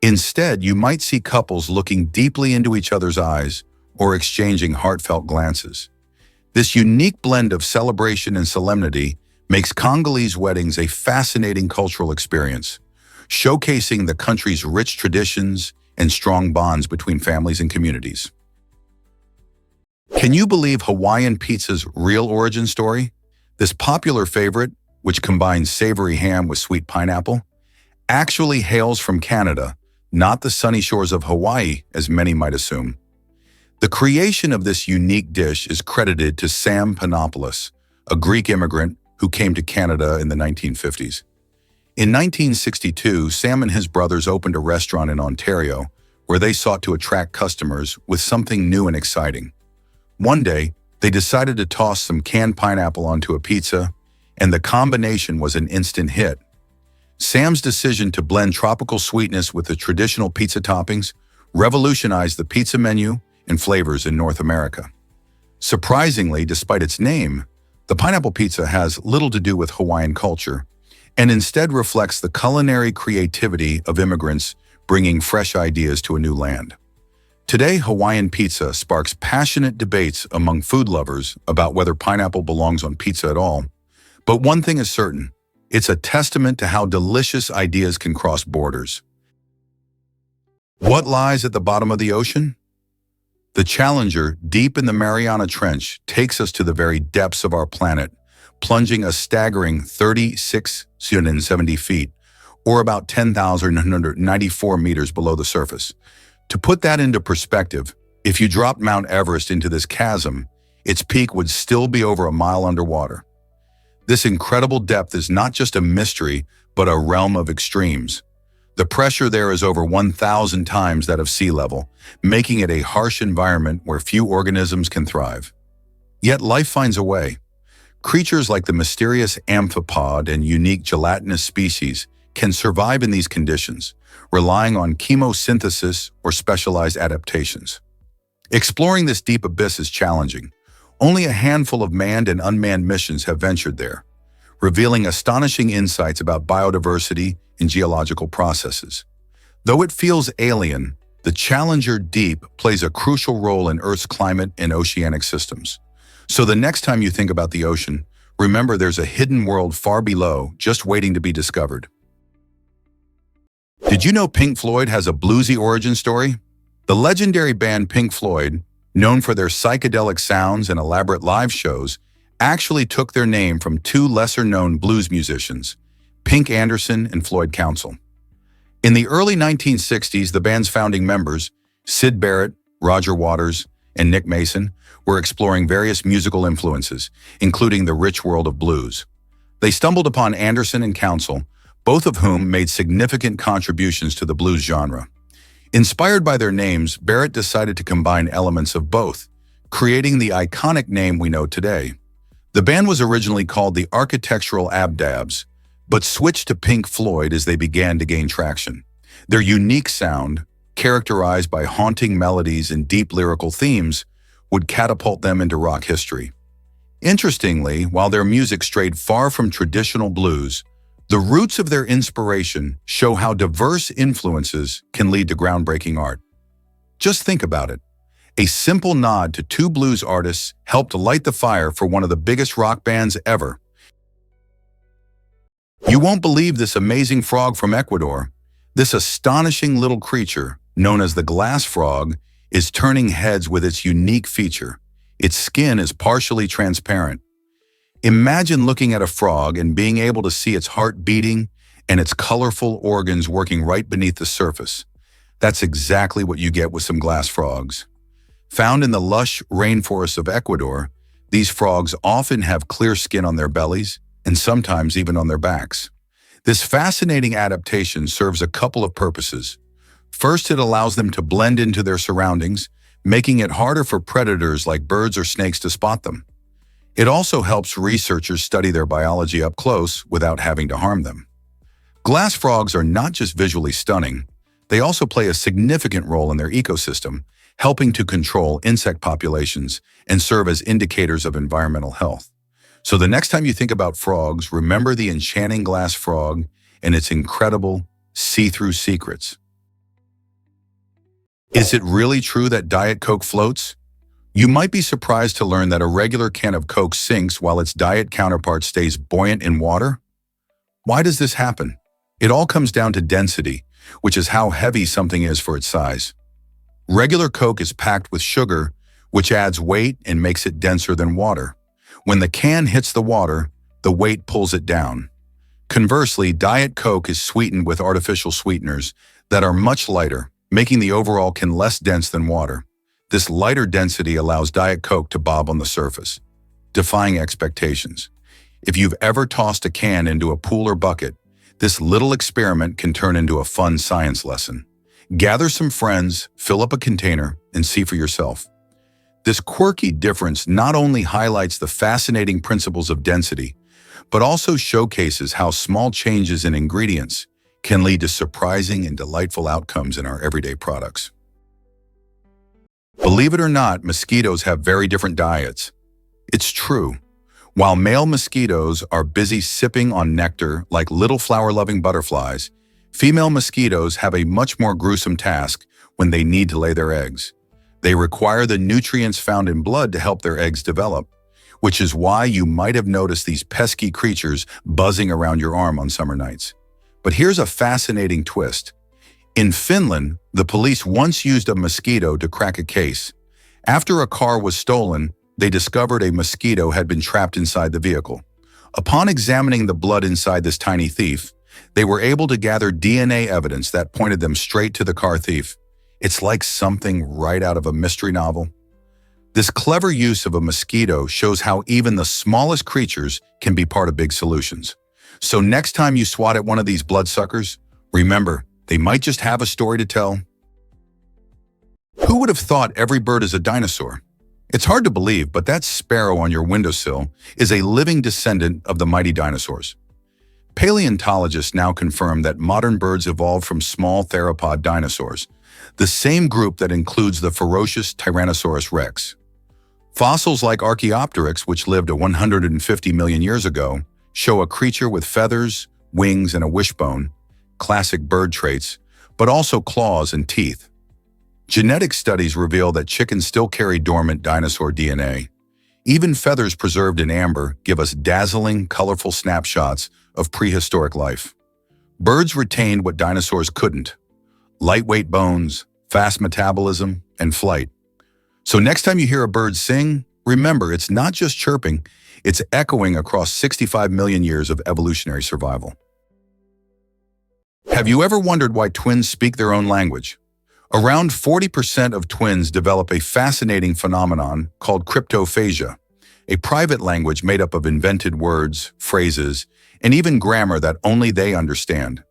Instead, you might see couples looking deeply into each other's eyes or exchanging heartfelt glances. This unique blend of celebration and solemnity makes Congolese weddings a fascinating cultural experience, showcasing the country's rich traditions and strong bonds between families and communities. Can you believe Hawaiian pizza's real origin story? This popular favorite, which combines savory ham with sweet pineapple, actually hails from Canada, not the sunny shores of Hawaii, as many might assume. The creation of this unique dish is credited to Sam Panopoulos, a Greek immigrant who came to Canada in the 1950s. In 1962, Sam and his brothers opened a restaurant in Ontario where they sought to attract customers with something new and exciting. One day, they decided to toss some canned pineapple onto a pizza, and the combination was an instant hit. Sam's decision to blend tropical sweetness with the traditional pizza toppings revolutionized the pizza menu and flavors in North America. Surprisingly, despite its name, the pineapple pizza has little to do with Hawaiian culture and instead reflects the culinary creativity of immigrants bringing fresh ideas to a new land. Today, Hawaiian pizza sparks passionate debates among food lovers about whether pineapple belongs on pizza at all. But one thing is certain, it's a testament to how delicious ideas can cross borders. What lies at the bottom of the ocean? The Challenger, deep in the Mariana Trench, takes us to the very depths of our planet, plunging a staggering 3,670 feet, or about 10,194 meters below the surface. To put that into perspective, if you dropped Mount Everest into this chasm, its peak would still be over a mile underwater. This incredible depth is not just a mystery, but a realm of extremes. The pressure there is over 1,000 times that of sea level, making it a harsh environment where few organisms can thrive. Yet life finds a way. Creatures like the mysterious amphipod and unique gelatinous species can survive in these conditions, relying on chemosynthesis or specialized adaptations. Exploring this deep abyss is challenging. Only a handful of manned and unmanned missions have ventured there, revealing astonishing insights about biodiversity and geological processes. Though it feels alien, the Challenger Deep plays a crucial role in Earth's climate and oceanic systems. So the next time you think about the ocean, remember there's a hidden world far below, just waiting to be discovered. Did you know Pink Floyd has a bluesy origin story? The legendary band Pink Floyd, known for their psychedelic sounds and elaborate live shows, actually took their name from two lesser-known blues musicians, Pink Anderson and Floyd Council. In the early 1960s, the band's founding members, Syd Barrett, Roger Waters, and Nick Mason, were exploring various musical influences, including the rich world of blues. They stumbled upon Anderson and Council, both of whom made significant contributions to the blues genre. Inspired by their names, Barrett decided to combine elements of both, creating the iconic name we know today. The band was originally called the Architectural Abdabs, but switched to Pink Floyd as they began to gain traction. Their unique sound, characterized by haunting melodies and deep lyrical themes, would catapult them into rock history. Interestingly, while their music strayed far from traditional blues, the roots of their inspiration show how diverse influences can lead to groundbreaking art. Just think about it. A simple nod to two blues artists helped light the fire for one of the biggest rock bands ever. You won't believe this amazing frog from Ecuador. This astonishing little creature, known as the glass frog, is turning heads with its unique feature. Its skin is partially transparent. Imagine looking at a frog and being able to see its heart beating and its colorful organs working right beneath the surface. That's exactly what you get with some glass frogs. Found in the lush rainforests of Ecuador, these frogs often have clear skin on their bellies and sometimes even on their backs. This fascinating adaptation serves a couple of purposes. First, it allows them to blend into their surroundings, making it harder for predators like birds or snakes to spot them. It also helps researchers study their biology up close without having to harm them. Glass frogs are not just visually stunning, they also play a significant role in their ecosystem, helping to control insect populations and serve as indicators of environmental health. So the next time you think about frogs, remember the enchanting glass frog and its incredible see-through secrets. Is it really true that Diet Coke floats? You might be surprised to learn that a regular can of Coke sinks while its diet counterpart stays buoyant in water. Why does this happen? It all comes down to density, which is how heavy something is for its size. Regular Coke is packed with sugar, which adds weight and makes it denser than water. When the can hits the water, the weight pulls it down. Conversely, Diet Coke is sweetened with artificial sweeteners that are much lighter, making the overall can less dense than water. This lighter density allows Diet Coke to bob on the surface, defying expectations. If you've ever tossed a can into a pool or bucket, this little experiment can turn into a fun science lesson. Gather some friends, fill up a container, and see for yourself. This quirky difference not only highlights the fascinating principles of density, but also showcases how small changes in ingredients can lead to surprising and delightful outcomes in our everyday products. Believe it or not, mosquitoes have very different diets. It's true. While male mosquitoes are busy sipping on nectar like little flower-loving butterflies, female mosquitoes have a much more gruesome task when they need to lay their eggs. They require the nutrients found in blood to help their eggs develop, which is why you might have noticed these pesky creatures buzzing around your arm on summer nights. But here's a fascinating twist. In Finland, the police once used a mosquito to crack a case. After a car was stolen, they discovered a mosquito had been trapped inside the vehicle. Upon examining the blood inside this tiny thief, they were able to gather DNA evidence that pointed them straight to the car thief. It's like something right out of a mystery novel. This clever use of a mosquito shows how even the smallest creatures can be part of big solutions. So next time you swat at one of these bloodsuckers, remember, they might just have a story to tell. Who would have thought every bird is a dinosaur? It's hard to believe, but that sparrow on your windowsill is a living descendant of the mighty dinosaurs. Paleontologists now confirm that modern birds evolved from small theropod dinosaurs, the same group that includes the ferocious Tyrannosaurus rex. Fossils like Archaeopteryx, which lived 150 million years ago, show a creature with feathers, wings, and a wishbone, classic bird traits, but also claws and teeth. Genetic studies reveal that chickens still carry dormant dinosaur DNA. Even feathers preserved in amber give us dazzling, colorful snapshots of prehistoric life. Birds retained what dinosaurs couldn't: lightweight bones, fast metabolism, and flight. So next time you hear a bird sing, remember it's not just chirping, it's echoing across 65 million years of evolutionary survival. Have you ever wondered why twins speak their own language? Around 40% of twins develop a fascinating phenomenon called cryptophagia, a private language made up of invented words, phrases, and even grammar that only they understand.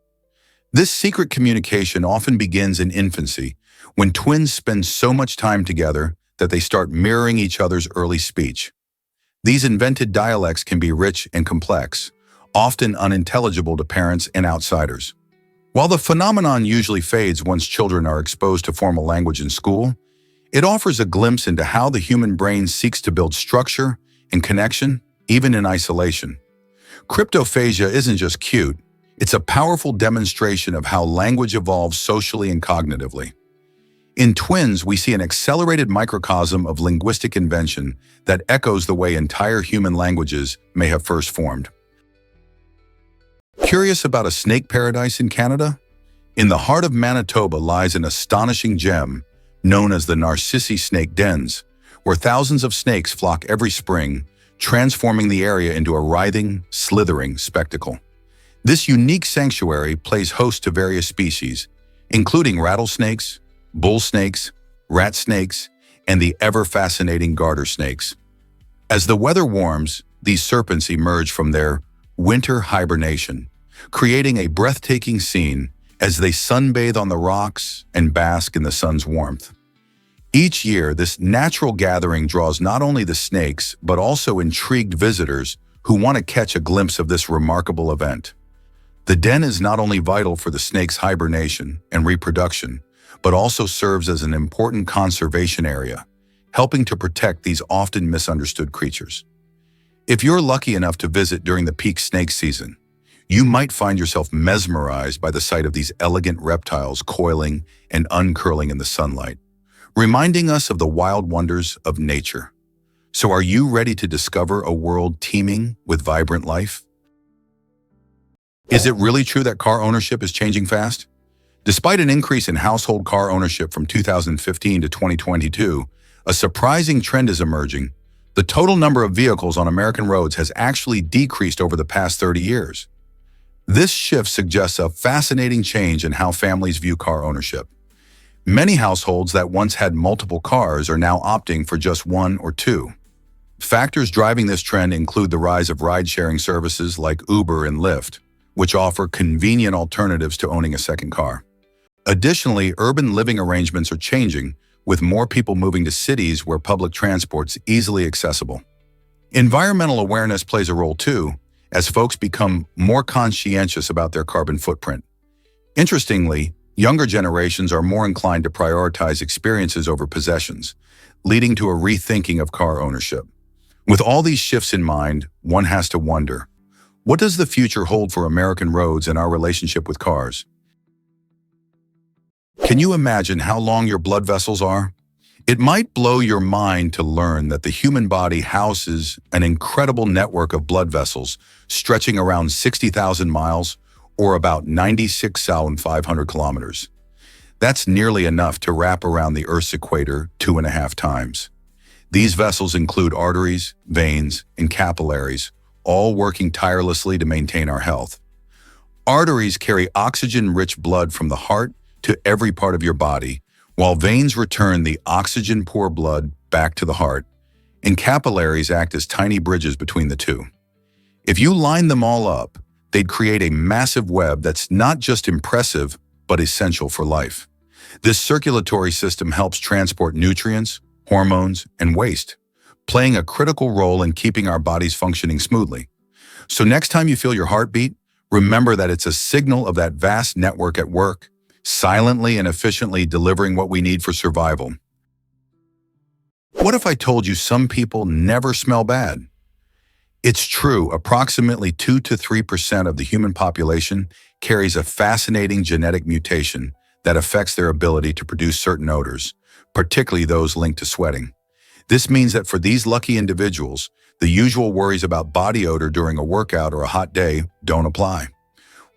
This secret communication often begins in infancy, when twins spend so much time together that they start mirroring each other's early speech. These invented dialects can be rich and complex, often unintelligible to parents and outsiders. While the phenomenon usually fades once children are exposed to formal language in school, it offers a glimpse into how the human brain seeks to build structure and connection, even in isolation. Cryptophagia isn't just cute, it's a powerful demonstration of how language evolves socially and cognitively. In twins, we see an accelerated microcosm of linguistic invention that echoes the way entire human languages may have first formed. Curious about a snake paradise in Canada? In the heart of Manitoba lies an astonishing gem known as the Narcissi snake dens, where thousands of snakes flock every spring, transforming the area into a writhing, slithering spectacle. This unique sanctuary plays host to various species, including rattlesnakes, bull snakes, rat snakes, and the ever-fascinating garter snakes. As the weather warms, these serpents emerge from their winter hibernation, creating a breathtaking scene as they sunbathe on the rocks and bask in the sun's warmth. Each year, this natural gathering draws not only the snakes, but also intrigued visitors who want to catch a glimpse of this remarkable event. The den is not only vital for the snake's hibernation and reproduction, but also serves as an important conservation area, helping to protect these often misunderstood creatures. If you're lucky enough to visit during the peak snake season, you might find yourself mesmerized by the sight of these elegant reptiles coiling and uncurling in the sunlight, reminding us of the wild wonders of nature. So are you ready to discover a world teeming with vibrant life? Is it really true that car ownership is changing fast? Despite an increase in household car ownership from 2015 to 2022, a surprising trend is emerging. The total number of vehicles on American roads has actually decreased over the past 30 years. This shift suggests a fascinating change in how families view car ownership. Many households that once had multiple cars are now opting for just one or two. Factors driving this trend include the rise of ride-sharing services like Uber and Lyft, which offer convenient alternatives to owning a second car. Additionally, urban living arrangements are changing, with more people moving to cities where public transport's easily accessible. Environmental awareness plays a role too, as folks become more conscientious about their carbon footprint. Interestingly, younger generations are more inclined to prioritize experiences over possessions, leading to a rethinking of car ownership. With all these shifts in mind, one has to wonder, what does the future hold for American roads and our relationship with cars? Can you imagine how long your blood vessels are? It might blow your mind to learn that the human body houses an incredible network of blood vessels stretching around 60,000 miles, or about 96,500 kilometers. That's nearly enough to wrap around the Earth's equator 2.5 times. These vessels include arteries, veins, and capillaries, all working tirelessly to maintain our health. Arteries carry oxygen-rich blood from the heart to every part of your body, while veins return the oxygen-poor blood back to the heart, and capillaries act as tiny bridges between the two. If you line them all up, they'd create a massive web that's not just impressive, but essential for life. This circulatory system helps transport nutrients, hormones, and waste, playing a critical role in keeping our bodies functioning smoothly. So next time you feel your heartbeat, remember that it's a signal of that vast network at work, silently and efficiently delivering what we need for survival. What if I told you some people never smell bad? It's true, approximately 2 to 3% of the human population carries a fascinating genetic mutation that affects their ability to produce certain odors, particularly those linked to sweating. This means that for these lucky individuals, the usual worries about body odor during a workout or a hot day don't apply.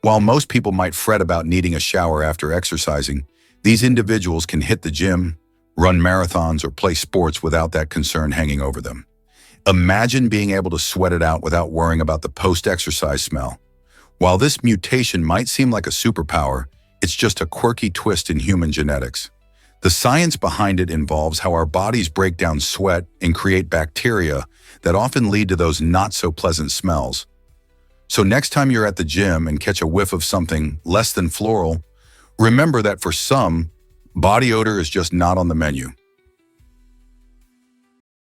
While most people might fret about needing a shower after exercising, these individuals can hit the gym, run marathons, or play sports without that concern hanging over them. Imagine being able to sweat it out without worrying about the post-exercise smell. While this mutation might seem like a superpower, it's just a quirky twist in human genetics. The science behind it involves how our bodies break down sweat and create bacteria that often lead to those not-so-pleasant smells. So next time you're at the gym and catch a whiff of something less than floral, remember that for some, body odor is just not on the menu.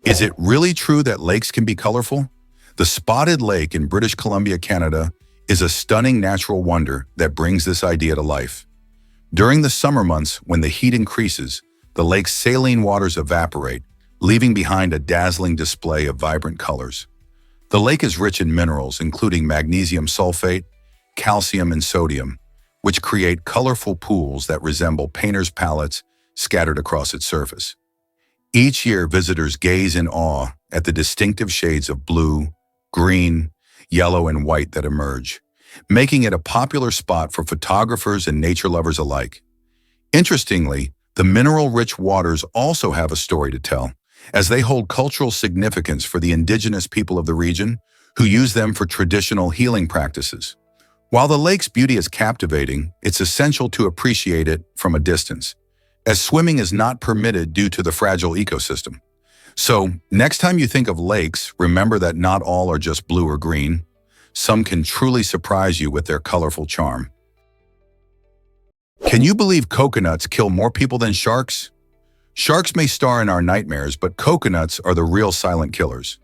Is it really true that lakes can be colorful? The Spotted Lake in British Columbia, Canada, is a stunning natural wonder that brings this idea to life. During the summer months, when the heat increases, the lake's saline waters evaporate, leaving behind a dazzling display of vibrant colors. The lake is rich in minerals, including magnesium sulfate, calcium, and sodium, which create colorful pools that resemble painters' palettes scattered across its surface. Each year, visitors gaze in awe at the distinctive shades of blue, green, yellow, and white that emerge, making it a popular spot for photographers and nature lovers alike. Interestingly, the mineral-rich waters also have a story to tell, as they hold cultural significance for the indigenous people of the region who use them for traditional healing practices. While the lake's beauty is captivating, it's essential to appreciate it from a distance, as swimming is not permitted due to the fragile ecosystem. So, next time you think of lakes, remember that not all are just blue or green. Some can truly surprise you with their colorful charm. Can you believe coconuts kill more people than sharks? Sharks may star in our nightmares, but coconuts are the real silent killers.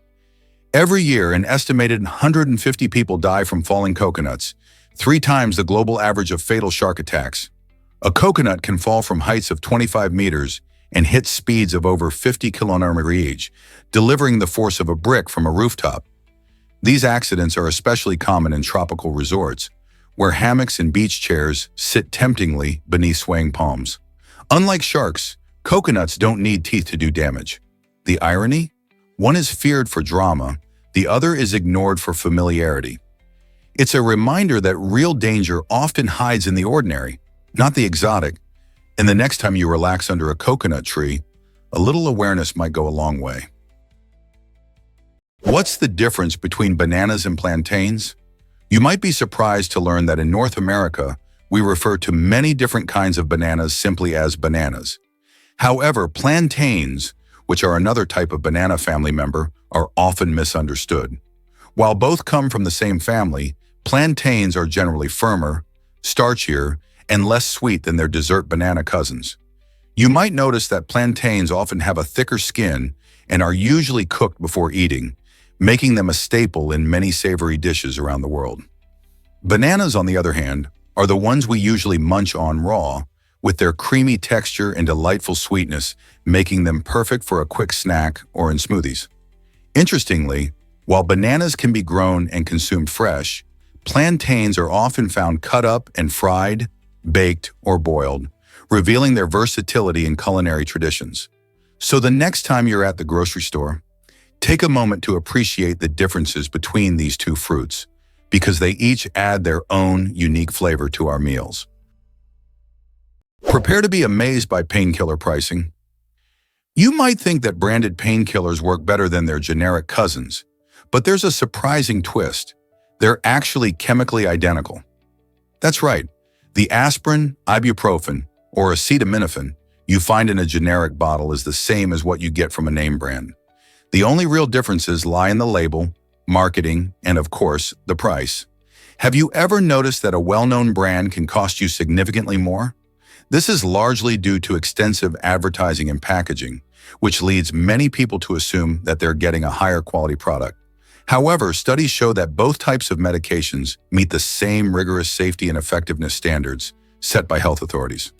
Every year, an estimated 150 people die from falling coconuts, 3 times the global average of fatal shark attacks. A coconut can fall from heights of 25 meters and hit speeds of over 50 km/h, delivering the force of a brick from a rooftop. These accidents are especially common in tropical resorts, where hammocks and beach chairs sit temptingly beneath swaying palms. Unlike sharks, coconuts don't need teeth to do damage. The irony? One is feared for drama, the other is ignored for familiarity. It's a reminder that real danger often hides in the ordinary, not the exotic. And the next time you relax under a coconut tree, a little awareness might go a long way. What's the difference between bananas and plantains? You might be surprised to learn that in North America, we refer to many different kinds of bananas simply as bananas. However, plantains, which are another type of banana family member, are often misunderstood. While both come from the same family, plantains are generally firmer, starchier, and less sweet than their dessert banana cousins. You might notice that plantains often have a thicker skin and are usually cooked before eating, making them a staple in many savory dishes around the world. Bananas, on the other hand, are the ones we usually munch on raw, with their creamy texture and delightful sweetness, making them perfect for a quick snack or in smoothies. Interestingly, while bananas can be grown and consumed fresh, plantains are often found cut up and fried, baked, or boiled, revealing their versatility in culinary traditions. So the next time you're at the grocery store, take a moment to appreciate the differences between these two fruits, because they each add their own unique flavor to our meals. Prepare to be amazed by painkiller pricing. You might think that branded painkillers work better than their generic cousins, but there's a surprising twist. They're actually chemically identical. That's right. The aspirin, ibuprofen, or acetaminophen you find in a generic bottle is the same as what you get from a name brand. The only real differences lie in the label, marketing, and of course, the price. Have you ever noticed that a well-known brand can cost you significantly more? This is largely due to extensive advertising and packaging, which leads many people to assume that they're getting a higher quality product. However, studies show that both types of medications meet the same rigorous safety and effectiveness standards set by health authorities.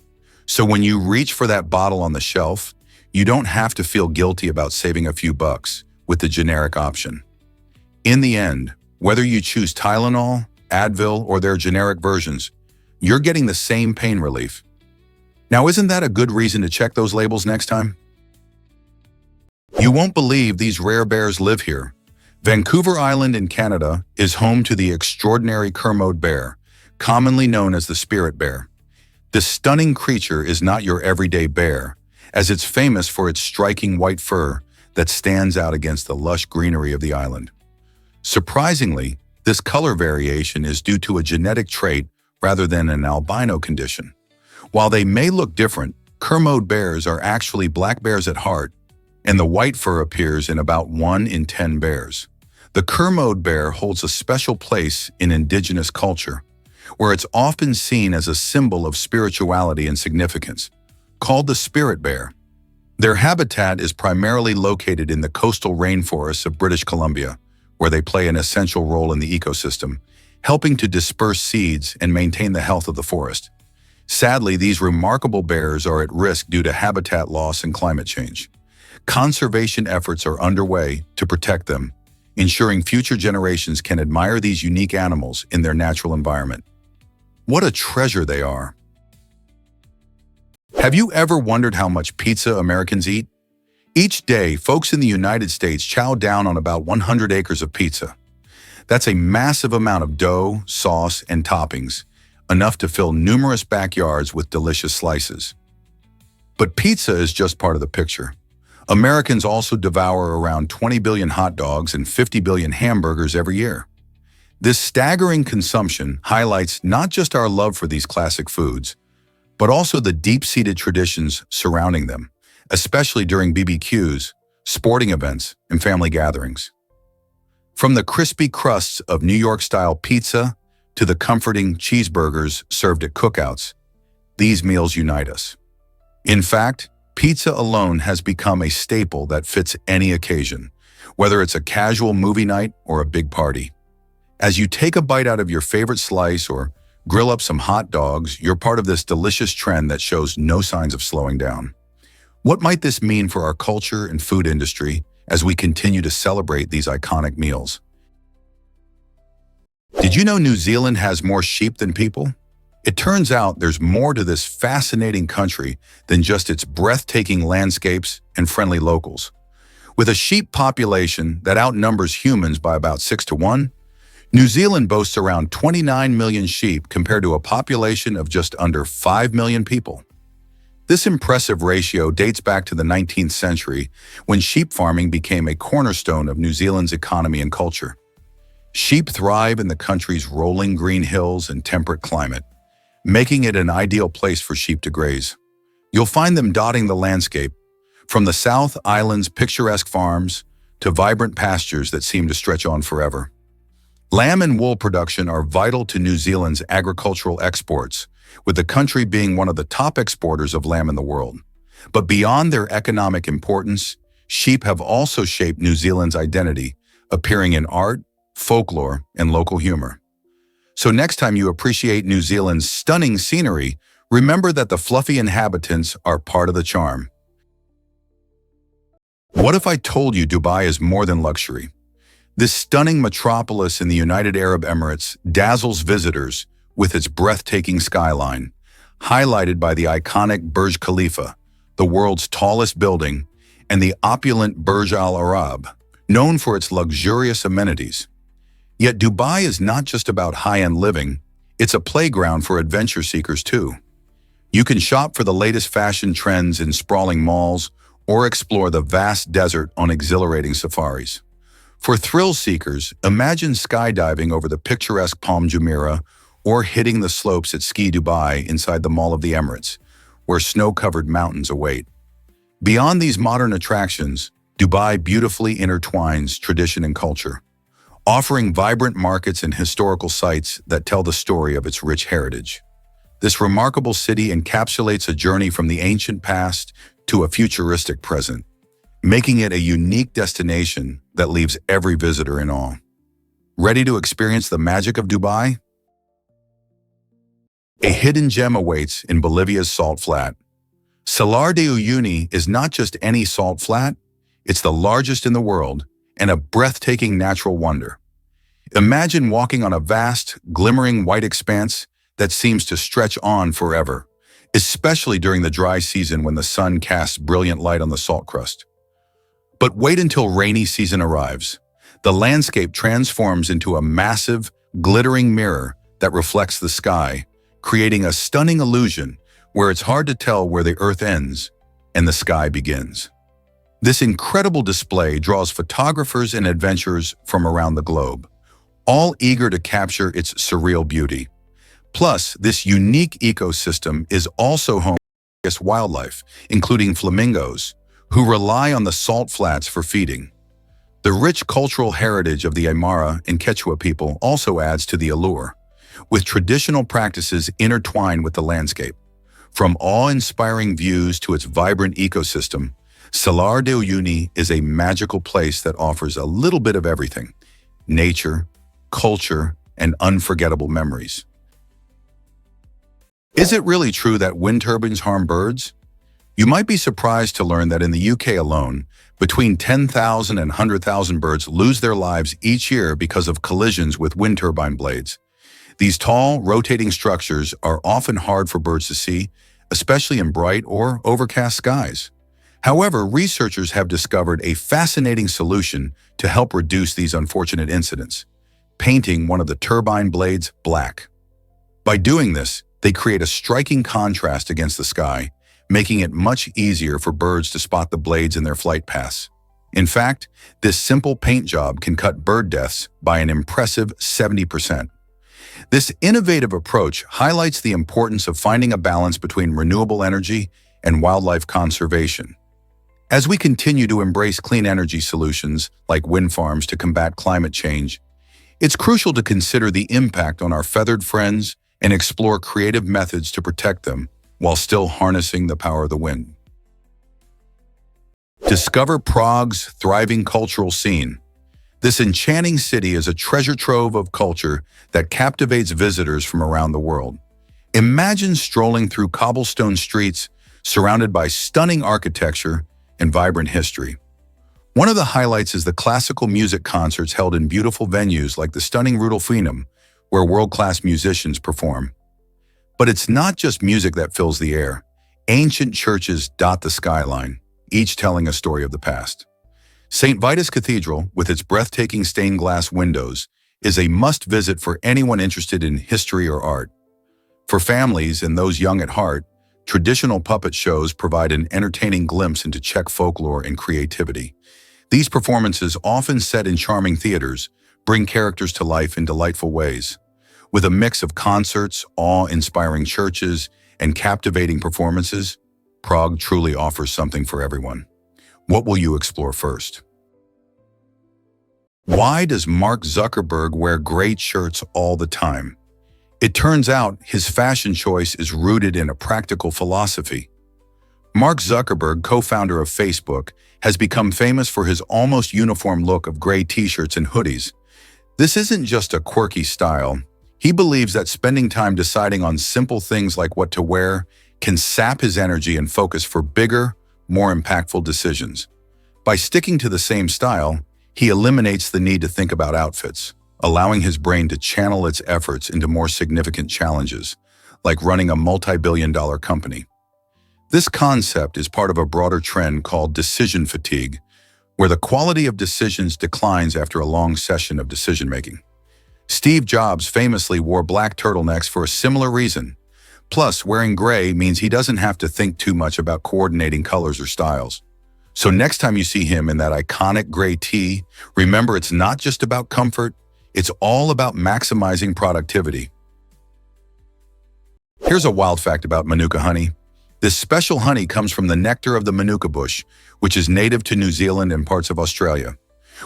So when you reach for that bottle on the shelf, you don't have to feel guilty about saving a few bucks with the generic option. In the end, whether you choose Tylenol, Advil, or their generic versions, you're getting the same pain relief. Now, isn't that a good reason to check those labels next time? You won't believe these rare bears live here. Vancouver Island in Canada is home to the extraordinary Kermode bear, commonly known as the spirit bear. This stunning creature is not your everyday bear, as it's famous for its striking white fur that stands out against the lush greenery of the island. Surprisingly, this color variation is due to a genetic trait rather than an albino condition. While they may look different, Kermode bears are actually black bears at heart, and the white fur appears in about 1 in 10 bears. The Kermode bear holds a special place in indigenous culture, where it's often seen as a symbol of spirituality and significance. Called the spirit bear, their habitat is primarily located in the coastal rainforests of British Columbia, where they play an essential role in the ecosystem, helping to disperse seeds and maintain the health of the forest. Sadly, these remarkable bears are at risk due to habitat loss and climate change. Conservation efforts are underway to protect them, ensuring future generations can admire these unique animals in their natural environment. What a treasure they are! Have you ever wondered how much pizza Americans eat? Each day, folks in the United States chow down on about 100 acres of pizza. That's a massive amount of dough, sauce, and toppings, enough to fill numerous backyards with delicious slices. But pizza is just part of the picture. Americans also devour around 20 billion hot dogs and 50 billion hamburgers every year. This staggering consumption highlights not just our love for these classic foods, but also the deep-seated traditions surrounding them, especially during BBQs, sporting events, and family gatherings. From the crispy crusts of New York-style pizza to the comforting cheeseburgers served at cookouts, these meals unite us. In fact, pizza alone has become a staple that fits any occasion, whether it's a casual movie night or a big party. As you take a bite out of your favorite slice or grill up some hot dogs, you're part of this delicious trend that shows no signs of slowing down. What might this mean for our culture and food industry as we continue to celebrate these iconic meals? Did you know New Zealand has more sheep than people? It turns out there's more to this fascinating country than just its breathtaking landscapes and friendly locals. With a sheep population that outnumbers humans by about 6 to 1, New Zealand boasts around 29 million sheep compared to a population of just under 5 million people. This impressive ratio dates back to the 19th century, when sheep farming became a cornerstone of New Zealand's economy and culture. Sheep thrive in the country's rolling green hills and temperate climate, making it an ideal place for sheep to graze. You'll find them dotting the landscape, from the South Island's picturesque farms to vibrant pastures that seem to stretch on forever. Lamb and wool production are vital to New Zealand's agricultural exports, with the country being one of the top exporters of lamb in the world. But beyond their economic importance, sheep have also shaped New Zealand's identity, appearing in art, folklore, and local humor. So next time you appreciate New Zealand's stunning scenery, remember that the fluffy inhabitants are part of the charm. What if I told you Dubai is more than luxury? This stunning metropolis in the United Arab Emirates dazzles visitors with its breathtaking skyline, highlighted by the iconic Burj Khalifa, the world's tallest building, and the opulent Burj Al Arab, known for its luxurious amenities. Yet Dubai is not just about high-end living, it's a playground for adventure seekers too. You can shop for the latest fashion trends in sprawling malls or explore the vast desert on exhilarating safaris. For thrill seekers, imagine skydiving over the picturesque Palm Jumeirah or hitting the slopes at Ski Dubai inside the Mall of the Emirates, where snow-covered mountains await. Beyond these modern attractions, Dubai beautifully intertwines tradition and culture, offering vibrant markets and historical sites that tell the story of its rich heritage. This remarkable city encapsulates a journey from the ancient past to a futuristic present, making it a unique destination that leaves every visitor in awe. Ready to experience the magic of Dubai? A hidden gem awaits in Bolivia's Salt Flat. Salar de Uyuni is not just any salt flat, it's the largest in the world and a breathtaking natural wonder. Imagine walking on a vast, glimmering white expanse that seems to stretch on forever, especially during the dry season when the sun casts brilliant light on the salt crust. But wait until rainy season arrives. The landscape transforms into a massive, glittering mirror that reflects the sky, creating a stunning illusion where it's hard to tell where the earth ends and the sky begins. This incredible display draws photographers and adventurers from around the globe, all eager to capture its surreal beauty. Plus, this unique ecosystem is also home to various wildlife, including flamingos, who rely on the salt flats for feeding. The rich cultural heritage of the Aymara and Quechua people also adds to the allure, with traditional practices intertwined with the landscape. From awe-inspiring views to its vibrant ecosystem, Salar de Uyuni is a magical place that offers a little bit of everything: nature, culture, and unforgettable memories. Is it really true that wind turbines harm birds? You might be surprised to learn that in the UK alone, between 10,000 and 100,000 birds lose their lives each year because of collisions with wind turbine blades. These tall, rotating structures are often hard for birds to see, especially in bright or overcast skies. However, researchers have discovered a fascinating solution to help reduce these unfortunate incidents: painting one of the turbine blades black. By doing this, they create a striking contrast against the sky, making it much easier for birds to spot the blades in their flight paths. In fact, this simple paint job can cut bird deaths by an impressive 70%. This innovative approach highlights the importance of finding a balance between renewable energy and wildlife conservation. As we continue to embrace clean energy solutions like wind farms to combat climate change, it's crucial to consider the impact on our feathered friends and explore creative methods to protect them while still harnessing the power of the wind. Discover Prague's thriving cultural scene. This enchanting city is a treasure trove of culture that captivates visitors from around the world. Imagine strolling through cobblestone streets surrounded by stunning architecture and vibrant history. One of the highlights is the classical music concerts held in beautiful venues like the stunning Rudolfinum, where world-class musicians perform. But it's not just music that fills the air. Ancient churches dot the skyline, each telling a story of the past. St. Vitus Cathedral, with its breathtaking stained glass windows, is a must-visit for anyone interested in history or art. For families and those young at heart, traditional puppet shows provide an entertaining glimpse into Czech folklore and creativity. These performances, often set in charming theaters, bring characters to life in delightful ways. With a mix of concerts, awe-inspiring churches, and captivating performances, Prague truly offers something for everyone. What will you explore first? Why does Mark Zuckerberg wear gray shirts all the time? It turns out his fashion choice is rooted in a practical philosophy. Mark Zuckerberg, co-founder of Facebook, has become famous for his almost uniform look of gray t-shirts and hoodies. This isn't just a quirky style. He believes that spending time deciding on simple things like what to wear can sap his energy and focus for bigger, more impactful decisions. By sticking to the same style, he eliminates the need to think about outfits, allowing his brain to channel its efforts into more significant challenges, like running a multi-billion-dollar company. This concept is part of a broader trend called decision fatigue, where the quality of decisions declines after a long session of decision-making. Steve Jobs famously wore black turtlenecks for a similar reason. Plus, wearing gray means he doesn't have to think too much about coordinating colors or styles. So next time you see him in that iconic gray tee, remember it's not just about comfort, it's all about maximizing productivity. Here's a wild fact about Manuka honey. This special honey comes from the nectar of the Manuka bush, which is native to New Zealand and parts of Australia.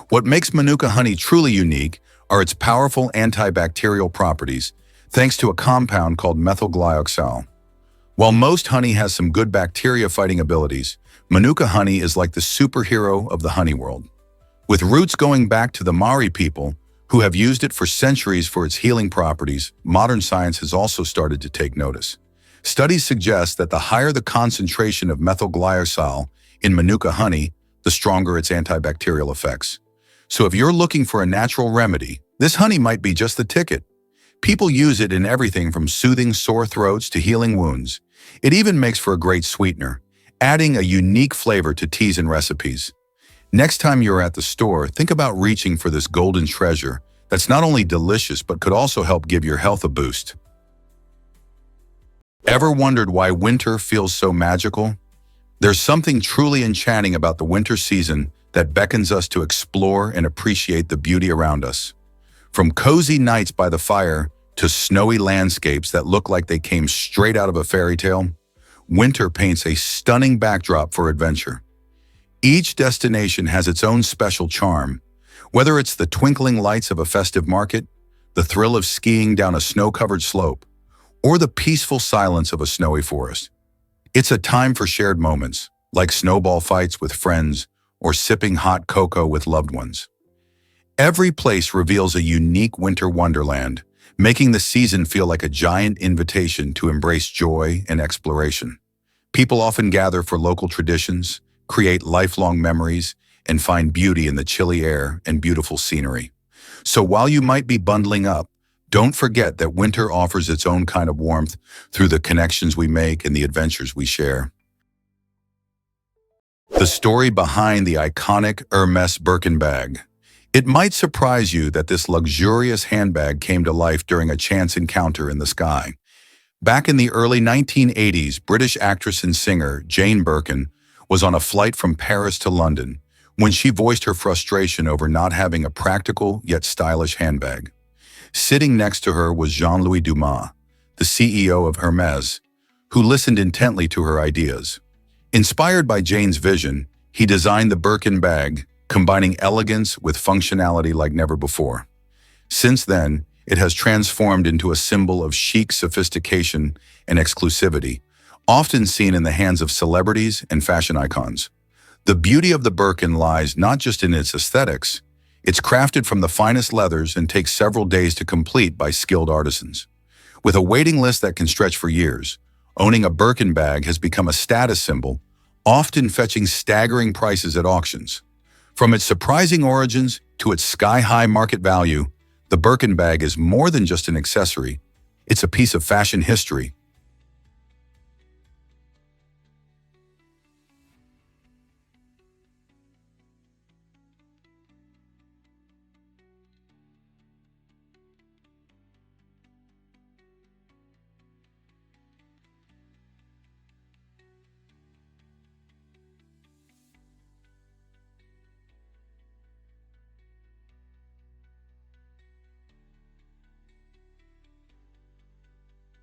What makes Manuka honey truly unique are its powerful antibacterial properties, thanks to a compound called methylglyoxal. While most honey has some good bacteria-fighting abilities, Manuka honey is like the superhero of the honey world. With roots going back to the Maori people, who have used it for centuries for its healing properties, modern science has also started to take notice. Studies suggest that the higher the concentration of methylglyoxal in Manuka honey, the stronger its antibacterial effects. So if you're looking for a natural remedy, this honey might be just the ticket. People use it in everything from soothing sore throats to healing wounds. It even makes for a great sweetener, adding a unique flavor to teas and recipes. Next time you're at the store, think about reaching for this golden treasure that's not only delicious but could also help give your health a boost. Ever wondered why winter feels so magical? There's something truly enchanting about the winter season that beckons us to explore and appreciate the beauty around us. From cozy nights by the fire to snowy landscapes that look like they came straight out of a fairy tale, winter paints a stunning backdrop for adventure. Each destination has its own special charm, whether it's the twinkling lights of a festive market, the thrill of skiing down a snow-covered slope, or the peaceful silence of a snowy forest. It's a time for shared moments, like snowball fights with friends or sipping hot cocoa with loved ones. Every place reveals a unique winter wonderland, making the season feel like a giant invitation to embrace joy and exploration. People often gather for local traditions, create lifelong memories, and find beauty in the chilly air and beautiful scenery. So while you might be bundling up, don't forget that winter offers its own kind of warmth through the connections we make and the adventures we share. The story behind the iconic Hermès Birkin bag. It might surprise you that this luxurious handbag came to life during a chance encounter in the sky. Back in the early 1980s, British actress and singer Jane Birkin was on a flight from Paris to London when she voiced her frustration over not having a practical yet stylish handbag. Sitting next to her was Jean-Louis Dumas, the CEO of Hermès, who listened intently to her ideas. Inspired by Jane's vision, he designed the Birkin bag, combining elegance with functionality like never before. Since then, it has transformed into a symbol of chic sophistication and exclusivity, often seen in the hands of celebrities and fashion icons. The beauty of the Birkin lies not just in its aesthetics. It's crafted from the finest leathers and takes several days to complete by skilled artisans. With a waiting list that can stretch for years, owning a Birkin bag has become a status symbol, often fetching staggering prices at auctions. From its surprising origins to its sky-high market value, the Birkin bag is more than just an accessory. It's a piece of fashion history,